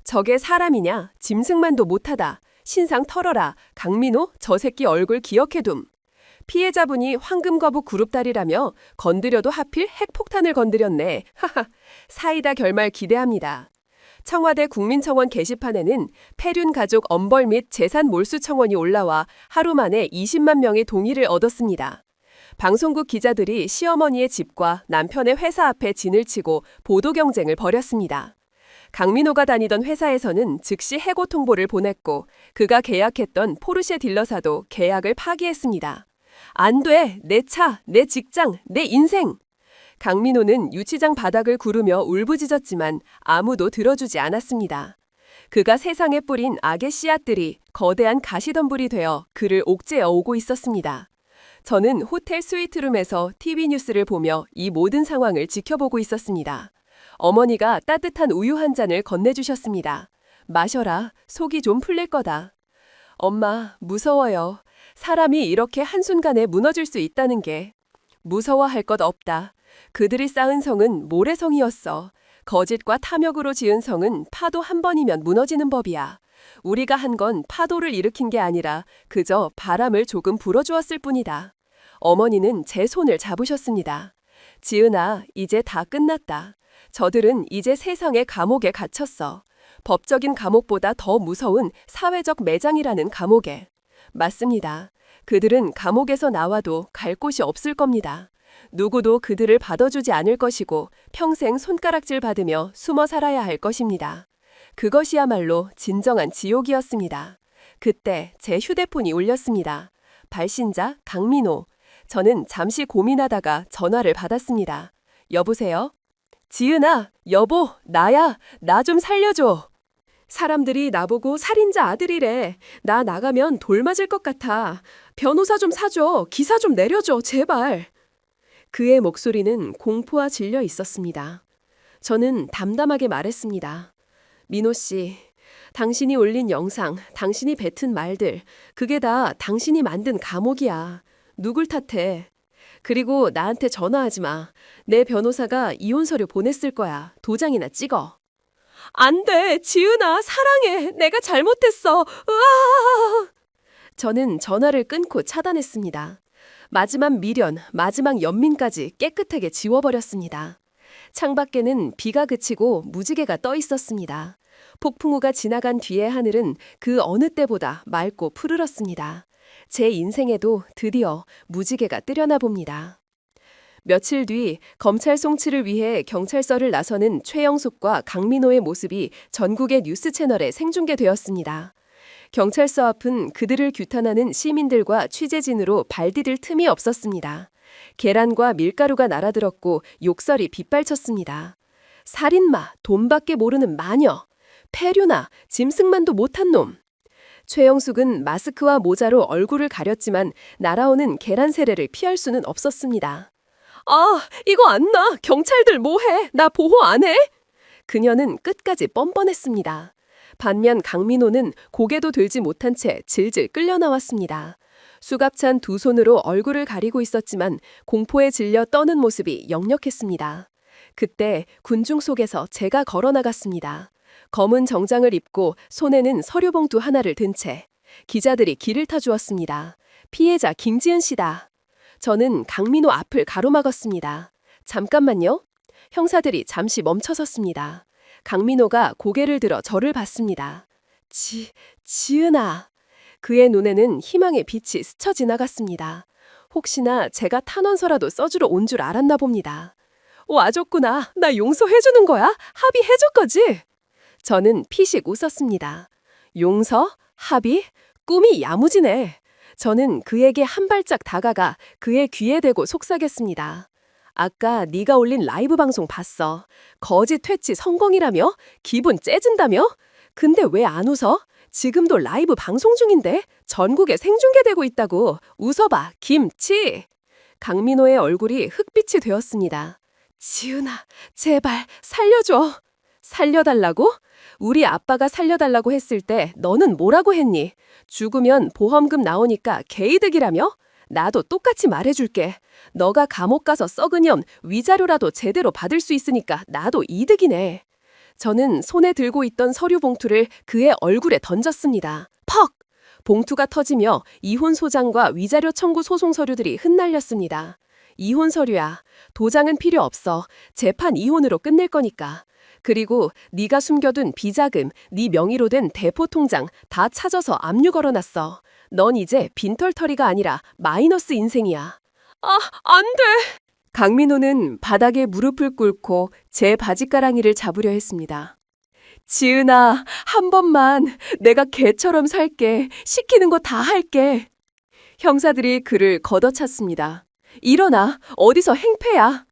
저게 사람이냐? 짐승만도 못하다. 신상 털어라. 강민호 저 새끼 얼굴 기억해둠. 피해자분이 황금거북 그룹딸이라며 건드려도 하필 핵폭탄을 건드렸네. 하하. 사이다 결말 기대합니다. 청와대 국민청원 게시판에는 폐륜 가족 엄벌 및 재산 몰수 청원이 올라와 하루 만에 20만 명의 동의를 얻었습니다. 방송국 기자들이 시어머니의 집과 남편의 회사 앞에 진을 치고 보도 경쟁을 벌였습니다. 강민호가 다니던 회사에서는 즉시 해고 통보를 보냈고 그가 계약했던 포르쉐 딜러사도 계약을 파기했습니다. 안 돼! 내 차, 내 직장, 내 인생! 강민호는 유치장 바닥을 구르며 울부짖었지만 아무도 들어주지 않았습니다. 그가 세상에 뿌린 악의 씨앗들이 거대한 가시덤불이 되어 그를 옥죄어 오고 있었습니다. 저는 호텔 스위트룸에서 TV 뉴스를 보며 이 모든 상황을 지켜보고 있었습니다. 어머니가 따뜻한 우유 한 잔을 건네주셨습니다. 마셔라. 속이 좀 풀릴 거다. 엄마, 무서워요. 사람이 이렇게 한순간에 무너질 수 있다는 게. 무서워할 것 없다. 그들이 쌓은 성은 모래성이었어. 거짓과 탐욕으로 지은 성은 파도 한 번이면 무너지는 법이야. 우리가 한 건 파도를 일으킨 게 아니라 그저 바람을 조금 불어주었을 뿐이다. 어머니는 제 손을 잡으셨습니다. 지은아, 이제 다 끝났다. 저들은 이제 세상의 감옥에 갇혔어. 법적인 감옥보다 더 무서운 사회적 매장이라는 감옥에. 맞습니다. 그들은 감옥에서 나와도 갈 곳이 없을 겁니다. 누구도 그들을 받아주지 않을 것이고 평생 손가락질 받으며 숨어 살아야 할 것입니다. 그것이야말로 진정한 지옥이었습니다. 그때 제 휴대폰이 울렸습니다. 발신자 강민호. 저는 잠시 고민하다가 전화를 받았습니다. 여보세요? 지은아, 여보, 나야. 나 좀 살려줘. 사람들이 나보고 살인자 아들이래. 나 나가면 돌 맞을 것 같아. 변호사 좀 사줘. 기사 좀 내려줘. 제발. 그의 목소리는 공포와 질려 있었습니다. 저는 담담하게 말했습니다. 민호 씨, 당신이 올린 영상, 당신이 뱉은 말들, 그게 다 당신이 만든 감옥이야. 누굴 탓해? 그리고 나한테 전화하지 마. 내 변호사가 이혼 서류 보냈을 거야. 도장이나 찍어. 안 돼, 지은아, 사랑해. 내가 잘못했어. 으아! 저는 전화를 끊고 차단했습니다. 마지막 미련, 마지막 연민까지 깨끗하게 지워버렸습니다. 창밖에는 비가 그치고 무지개가 떠 있었습니다. 폭풍우가 지나간 뒤의 하늘은 그 어느 때보다 맑고 푸르렀습니다. 제 인생에도 드디어 무지개가 뜨려나 봅니다. 며칠 뒤 검찰 송치를 위해 경찰서를 나서는 최영숙과 강민호의 모습이 전국의 뉴스 채널에 생중계되었습니다. 경찰서 앞은 그들을 규탄하는 시민들과 취재진으로 발 디딜 틈이 없었습니다. 계란과 밀가루가 날아들었고 욕설이 빗발쳤습니다. 살인마, 돈밖에 모르는 마녀, 폐류나 짐승만도 못한 놈. 최영숙은 마스크와 모자로 얼굴을 가렸지만 날아오는 계란 세례를 피할 수는 없었습니다. 아, 이거 안 나. 경찰들 뭐해? 나 보호 안 해? 그녀는 끝까지 뻔뻔했습니다. 반면 강민호는 고개도 들지 못한 채 질질 끌려 나왔습니다. 수갑찬 두 손으로 얼굴을 가리고 있었지만 공포에 질려 떠는 모습이 역력했습니다. 그때 군중 속에서 제가 걸어 나갔습니다. 검은 정장을 입고 손에는 서류 봉투 하나를 든 채 기자들이 길을 타주었습니다. 피해자 김지은 씨다. 저는 강민호 앞을 가로막았습니다. 잠깐만요. 형사들이 잠시 멈춰섰습니다. 강민호가 고개를 들어 저를 봤습니다. 지은아. 그의 눈에는 희망의 빛이 스쳐 지나갔습니다. 혹시나 제가 탄원서라도 써주러 온 줄 알았나 봅니다. 와줬구나. 나 용서해주는 거야? 합의해줄 거지? 저는 피식 웃었습니다. 용서? 합의? 꿈이 야무지네. 저는 그에게 한 발짝 다가가 그의 귀에 대고 속삭였습니다. 아까 네가 올린 라이브 방송 봤어. 거짓 퇴치 성공이라며? 기분 째진다며? 근데 왜 안 웃어? 지금도 라이브 방송 중인데 전국에 생중계되고 있다고. 웃어봐, 김치. 강민호의 얼굴이 흑빛이 되었습니다. 지은아, 제발 살려줘. 살려달라고? 우리 아빠가 살려달라고 했을 때 너는 뭐라고 했니? 죽으면 보험금 나오니까 개이득이라며? 나도 똑같이 말해줄게. 너가 감옥 가서 썩으면 위자료라도 제대로 받을 수 있으니까 나도 이득이네. 저는 손에 들고 있던 서류 봉투를 그의 얼굴에 던졌습니다. 퍽! 봉투가 터지며 이혼 소장과 위자료 청구 소송 서류들이 흩날렸습니다. 이혼 서류야. 도장은 필요 없어. 재판 이혼으로 끝낼 거니까. 그리고 네가 숨겨둔 비자금, 네 명의로 된 대포 통장 다 찾아서 압류 걸어놨어. 넌 이제 빈털터리가 아니라 마이너스 인생이야. 아, 안 돼. 강민호는 바닥에 무릎을 꿇고 제 바지가랑이를 잡으려 했습니다. 지은아, 한 번만 내가 개처럼 살게. 시키는 거 다 할게. 형사들이 그를 걷어찼습니다. 일어나. 어디서 행패야.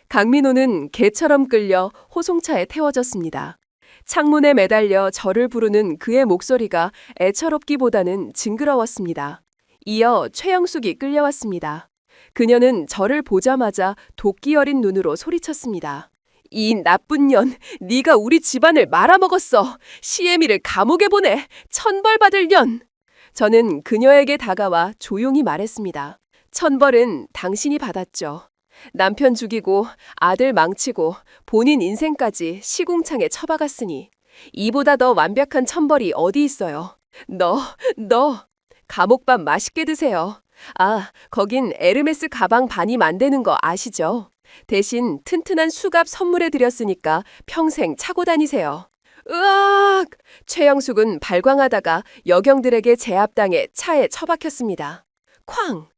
강민호는 개처럼 끌려 호송차에 태워졌습니다. 창문에 매달려 저를 부르는 그의 목소리가 애처롭기보다는 징그러웠습니다. 이어 최영숙이 끌려왔습니다. 그녀는 저를 보자마자 도끼 어린 눈으로 소리쳤습니다. 이 나쁜 년, 네가 우리 집안을 말아먹었어. 시애미를 감옥에 보내. 천벌 받을 년. 저는 그녀에게 다가와 조용히 말했습니다. 천벌은 당신이 받았죠. 남편 죽이고 아들 망치고 본인 인생까지 시궁창에 처박았으니 이보다 더 완벽한 천벌이 어디 있어요. 너 감옥밥 맛있게 드세요. 아, 거긴 에르메스 가방 반입 안 되는 거 아시죠? 대신 튼튼한 수갑 선물해 드렸으니까 평생 차고 다니세요. 으악! 최영숙은 발광하다가 여경들에게 제압당해 차에 처박혔습니다. 쾅!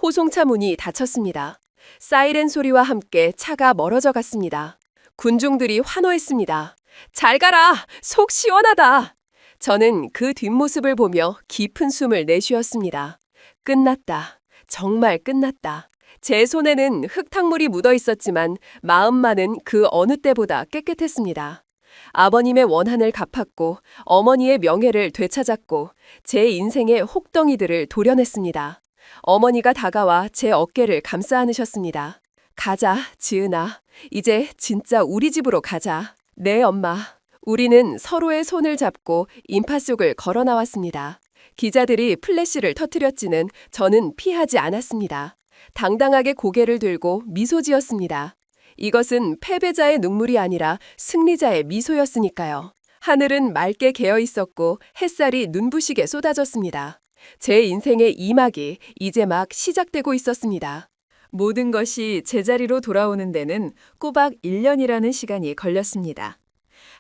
호송차 문이 닫혔습니다. 사이렌 소리와 함께 차가 멀어져 갔습니다. 군중들이 환호했습니다. 잘 가라! 속 시원하다! 저는 그 뒷모습을 보며 깊은 숨을 내쉬었습니다. 끝났다. 정말 끝났다. 제 손에는 흙탕물이 묻어 있었지만 마음만은 그 어느 때보다 깨끗했습니다. 아버님의 원한을 갚았고 어머니의 명예를 되찾았고 제 인생의 혹덩이들을 도려냈습니다. 어머니가 다가와 제 어깨를 감싸 안으셨습니다. 가자, 지은아. 이제 진짜 우리 집으로 가자. 네, 엄마. 우리는 서로의 손을 잡고 인파 속을 걸어 나왔습니다. 기자들이 플래시를 터뜨렸지는 저는 피하지 않았습니다. 당당하게 고개를 들고 미소 지었습니다. 이것은 패배자의 눈물이 아니라 승리자의 미소였으니까요. 하늘은 맑게 개어 있었고 햇살이 눈부시게 쏟아졌습니다. 제 인생의 2막이 이제 막 시작되고 있었습니다. 모든 것이 제자리로 돌아오는 데는 꼬박 1년이라는 시간이 걸렸습니다.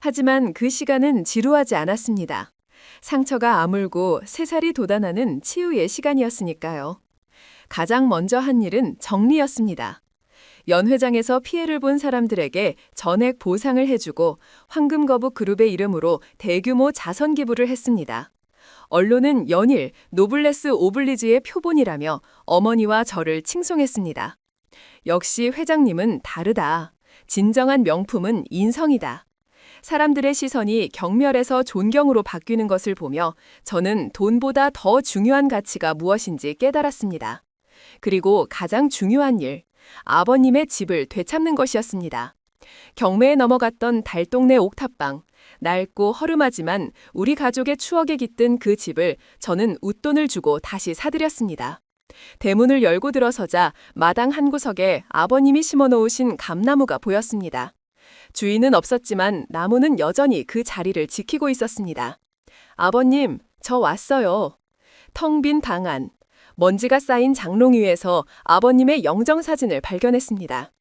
하지만 그 시간은 지루하지 않았습니다. 상처가 아물고 새살이 돋아나는 치유의 시간이었으니까요. 가장 먼저 한 일은 정리였습니다. 연회장에서 피해를 본 사람들에게 전액 보상을 해주고 황금거북 그룹의 이름으로 대규모 자선 기부를 했습니다. 언론은 연일 노블레스 오블리주의 표본이라며 어머니와 저를 칭송했습니다. 역시 회장님은 다르다. 진정한 명품은 인성이다. 사람들의 시선이 경멸에서 존경으로 바뀌는 것을 보며 저는 돈보다 더 중요한 가치가 무엇인지 깨달았습니다. 그리고 가장 중요한 일, 아버님의 집을 되찾는 것이었습니다. 경매에 넘어갔던 달동네 옥탑방, 낡고 허름하지만 우리 가족의 추억에 깃든 그 집을 저는 웃돈을 주고 다시 사들였습니다. 대문을 열고 들어서자 마당 한 구석에 아버님이 심어놓으신 감나무가 보였습니다. 주인은 없었지만 나무는 여전히 그 자리를 지키고 있었습니다. 아버님, 저 왔어요. 텅 빈 방 안, 먼지가 쌓인 장롱 위에서 아버님의 영정사진을 발견했습니다.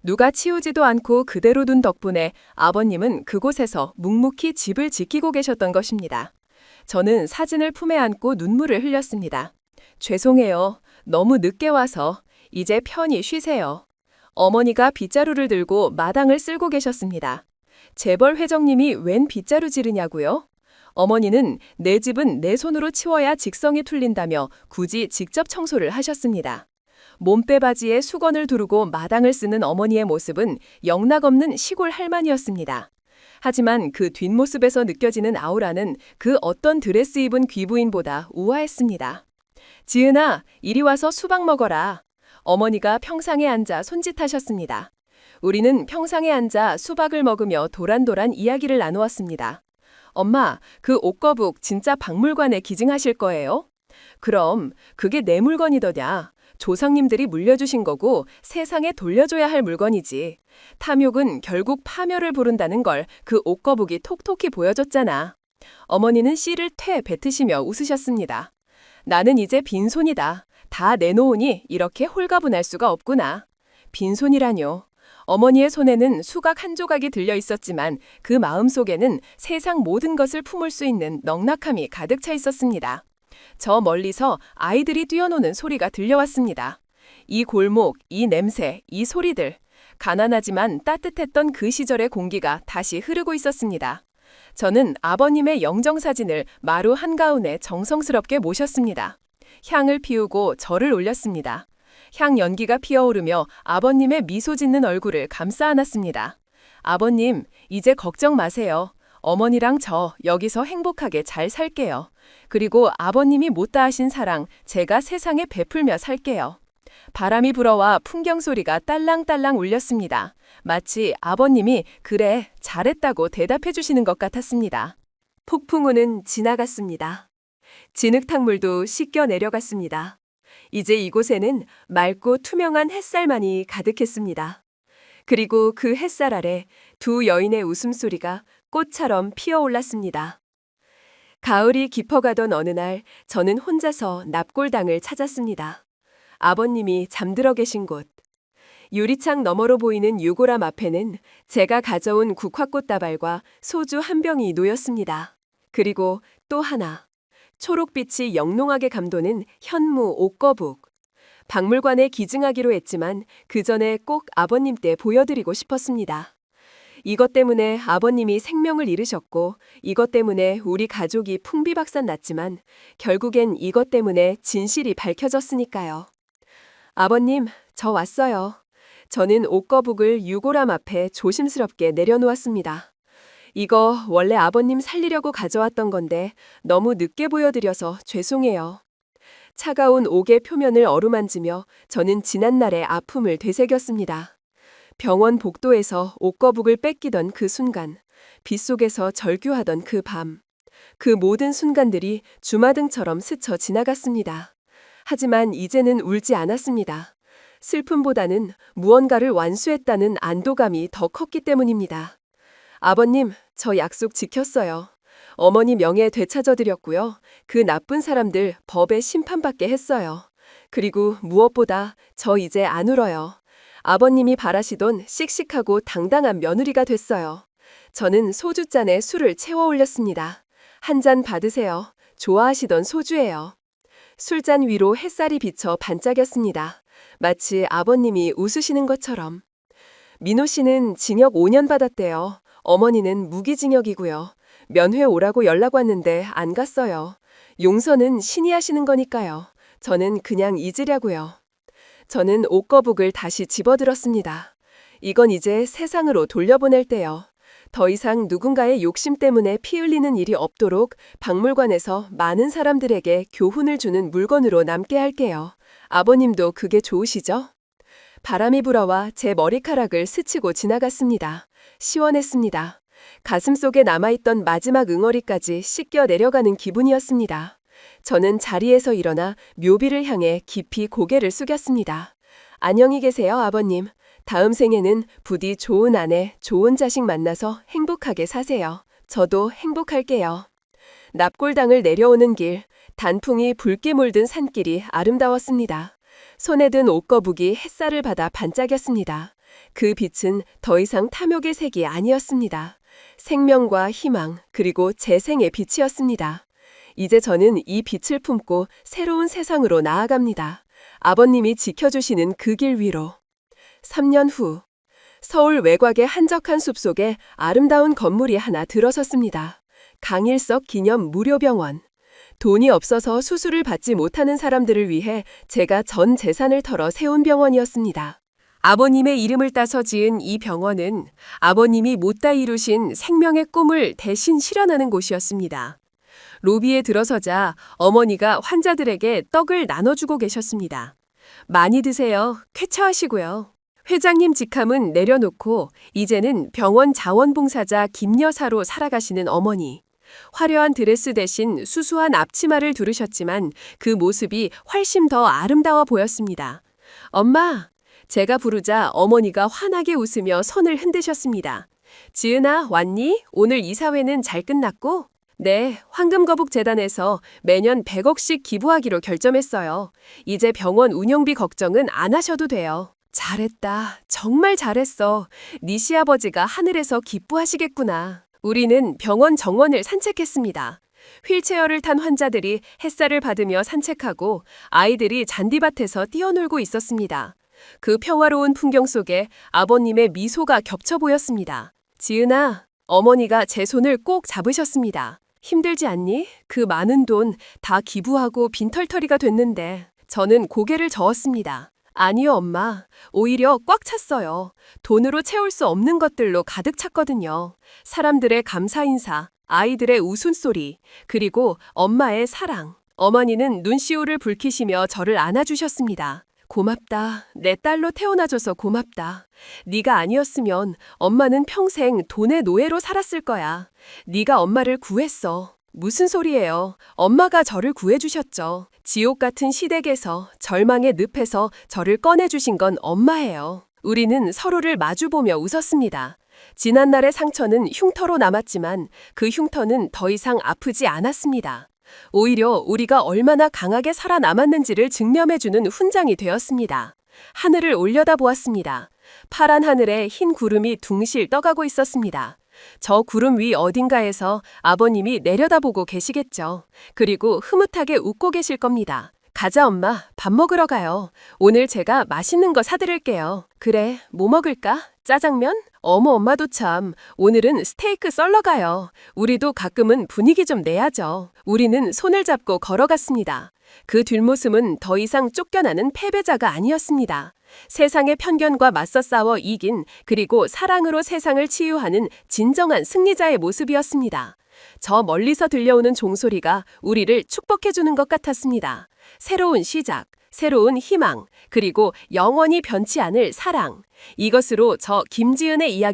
누가 치우지도 않고 그대로 둔 덕분에 아버님은 그곳에서 묵묵히 집을 지키고 계셨던 것입니다. 저는 사진을 품에 안고 눈물을 흘렸습니다. 죄송해요. 너무 늦게 와서. 이제 편히 쉬세요. 어머니가 빗자루를 들고 마당을 쓸고 계셨습니다. 재벌 회장님이 웬 빗자루 지르냐고요? 어머니는 내 집은 내 손으로 치워야 직성이 풀린다며 굳이 직접 청소를 하셨습니다. 몸빼바지에 수건을 두르고 마당을 쓰는 어머니의 모습은 영락없는 시골 할머니였습니다. 하지만 그 뒷모습에서 느껴지는 아우라는 그 어떤 드레스 입은 귀부인보다 우아했습니다. 지은아, 이리 와서 수박 먹어라. 어머니가 평상에 앉아 손짓하셨습니다. 우리는 평상에 앉아 수박을 먹으며 도란도란 이야기를 나누었습니다. 엄마, 그 옥거북 진짜 박물관에 기증하실 거예요? 그럼 그게 내 물건이더냐. 조상님들이 물려주신 거고 세상에 돌려줘야 할 물건이지. 탐욕은 결국 파멸을 부른다는 걸 그 옥거북이 톡톡히 보여줬잖아. 어머니는 씨를 퇴 뱉으시며 웃으셨습니다. 나는 이제 빈손이다. 다 내놓으니 이렇게 홀가분할 수가 없구나. 빈손이라뇨. 어머니의 손에는 수각 한 조각이 들려 있었지만 그 마음속에는 세상 모든 것을 품을 수 있는 넉넉함이 가득 차 있었습니다. 저 멀리서 아이들이 뛰어노는 소리가 들려왔습니다. 이 골목, 이 냄새, 이 소리들. 가난하지만 따뜻했던 그 시절의 공기가 다시 흐르고 있었습니다. 저는 아버님의 영정사진을 마루 한가운에 정성스럽게 모셨습니다. 향을 피우고 절을 올렸습니다. 향 연기가 피어오르며 아버님의 미소 짓는 얼굴을 감싸 안았습니다. 아버님, 이제 걱정 마세요. 어머니랑 저 여기서 행복하게 잘 살게요. 그리고 아버님이 못다 하신 사랑 제가 세상에 베풀며 살게요. 바람이 불어와 풍경 소리가 딸랑딸랑 울렸습니다. 마치 아버님이 그래, 잘했다고 대답해 주시는 것 같았습니다. 폭풍우는 지나갔습니다. 진흙탕물도 씻겨 내려갔습니다. 이제 이곳에는 맑고 투명한 햇살만이 가득했습니다. 그리고 그 햇살 아래 두 여인의 웃음소리가 꽃처럼 피어올랐습니다. 가을이 깊어가던 어느 날 저는 혼자서 납골당을 찾았습니다. 아버님이 잠들어 계신 곳. 유리창 너머로 보이는 유골함 앞에는 제가 가져온 국화꽃다발과 소주 한 병이 놓였습니다. 그리고 또 하나. 초록빛이 영롱하게 감도는 현무 옥거북. 박물관에 기증하기로 했지만 그 전에 꼭 아버님 때 보여드리고 싶었습니다. 이것 때문에 아버님이 생명을 잃으셨고 이것 때문에 우리 가족이 풍비박산 났지만 결국엔 이것 때문에 진실이 밝혀졌으니까요. 아버님, 저 왔어요. 저는 옥거북을 유골함 앞에 조심스럽게 내려놓았습니다. 이거 원래 아버님 살리려고 가져왔던 건데 너무 늦게 보여드려서 죄송해요. 차가운 옥의 표면을 어루만지며 저는 지난날의 아픔을 되새겼습니다. 병원 복도에서 옷거북을 뺏기던 그 순간, 빗속에서 절규하던 그 밤, 그 모든 순간들이 주마등처럼 스쳐 지나갔습니다. 하지만 이제는 울지 않았습니다. 슬픔보다는 무언가를 완수했다는 안도감이 더 컸기 때문입니다. 아버님, 저 약속 지켰어요. 어머니 명예 되찾아드렸고요. 그 나쁜 사람들 법에 심판받게 했어요. 그리고 무엇보다 저 이제 안 울어요. 아버님이 바라시던 씩씩하고 당당한 며느리가 됐어요. 저는 소주잔에 술을 채워 올렸습니다. 한 잔 받으세요. 좋아하시던 소주예요. 술잔 위로 햇살이 비쳐 반짝였습니다. 마치 아버님이 웃으시는 것처럼. 민호 씨는 징역 5년 받았대요. 어머니는 무기징역이고요. 면회 오라고 연락 왔는데 안 갔어요. 용서는 신이 하시는 거니까요. 저는 그냥 잊으려고요. 저는 옷거북을 다시 집어들었습니다. 이건 이제 세상으로 돌려보낼 때요. 더 이상 누군가의 욕심 때문에 피 흘리는 일이 없도록 박물관에서 많은 사람들에게 교훈을 주는 물건으로 남게 할게요. 아버님도 그게 좋으시죠? 바람이 불어와 제 머리카락을 스치고 지나갔습니다. 시원했습니다. 가슴속에 남아있던 마지막 응어리까지 씻겨 내려가는 기분이었습니다. 저는 자리에서 일어나 묘비를 향해 깊이 고개를 숙였습니다. 안녕히 계세요, 아버님. 다음 생에는 부디 좋은 아내, 좋은 자식 만나서 행복하게 사세요. 저도 행복할게요. 납골당을 내려오는 길, 단풍이 붉게 물든 산길이 아름다웠습니다. 손에 든 옷거북이 햇살을 받아 반짝였습니다. 그 빛은 더 이상 탐욕의 색이 아니었습니다. 생명과 희망, 그리고 재생의 빛이었습니다. 이제 저는 이 빛을 품고 새로운 세상으로 나아갑니다. 아버님이 지켜주시는 그 길 위로. 3년 후, 서울 외곽의 한적한 숲속에 아름다운 건물이 하나 들어섰습니다. 강일석 기념 무료병원. 돈이 없어서 수술을 받지 못하는 사람들을 위해 제가 전 재산을 털어 세운 병원이었습니다. 아버님의 이름을 따서 지은 이 병원은 아버님이 못다 이루신 생명의 꿈을 대신 실현하는 곳이었습니다. 로비에 들어서자 어머니가 환자들에게 떡을 나눠주고 계셨습니다. 많이 드세요. 쾌차하시고요. 회장님 직함은 내려놓고 이제는 병원 자원봉사자 김여사로 살아가시는 어머니. 화려한 드레스 대신 수수한 앞치마를 두르셨지만 그 모습이 훨씬 더 아름다워 보였습니다. 엄마! 제가 부르자 어머니가 환하게 웃으며 손을 흔드셨습니다. 지은아, 왔니? 오늘 이사회는 잘 끝났고? 네, 황금거북재단에서 매년 100억씩 기부하기로 결정했어요. 이제 병원 운영비 걱정은 안 하셔도 돼요. 잘했다. 정말 잘했어. 네 시아버지가 하늘에서 기뻐하시겠구나. 우리는 병원 정원을 산책했습니다. 휠체어를 탄 환자들이 햇살을 받으며 산책하고 아이들이 잔디밭에서 뛰어놀고 있었습니다. 그 평화로운 풍경 속에 아버님의 미소가 겹쳐 보였습니다. 지은아, 어머니가 제 손을 꼭 잡으셨습니다. 힘들지 않니? 그 많은 돈 다 기부하고 빈털터리가 됐는데. 저는 고개를 저었습니다. 아니요, 엄마. 오히려 꽉 찼어요. 돈으로 채울 수 없는 것들로 가득 찼거든요. 사람들의 감사 인사, 아이들의 웃음소리, 그리고 엄마의 사랑. 어머니는 눈시울을 붉히시며 저를 안아주셨습니다. 고맙다. 내 딸로 태어나줘서 고맙다. 네가 아니었으면 엄마는 평생 돈의 노예로 살았을 거야. 네가 엄마를 구했어. 무슨 소리예요? 엄마가 저를 구해주셨죠. 지옥 같은 시댁에서 절망의 늪에서 저를 꺼내주신 건 엄마예요. 우리는 서로를 마주보며 웃었습니다. 지난날의 상처는 흉터로 남았지만 그 흉터는 더 이상 아프지 않았습니다. 오히려 우리가 얼마나 강하게 살아남았는지를 증명해주는 훈장이 되었습니다. 하늘을 올려다보았습니다. 파란 하늘에 흰 구름이 둥실 떠가고 있었습니다. 저 구름 위 어딘가에서 아버님이 내려다보고 계시겠죠. 그리고 흐뭇하게 웃고 계실 겁니다. 가자, 엄마. 밥 먹으러 가요. 오늘 제가 맛있는 거 사드릴게요. 그래, 뭐 먹을까? 짜장면? 어머, 엄마도 참. 오늘은 스테이크 썰러 가요. 우리도 가끔은 분위기 좀 내야죠. 우리는 손을 잡고 걸어갔습니다. 그 뒷모습은 더 이상 쫓겨나는 패배자가 아니었습니다. 세상의 편견과 맞서 싸워 이긴, 그리고 사랑으로 세상을 치유하는 진정한 승리자의 모습이었습니다. 저 멀리서 들려오는 종소리가 우리를 축복해주는 것 같았습니다. 새로운 시작, 새로운 희망, 그리고 영원히 변치 않을 사랑. 이것으로 저 김지은의 이야기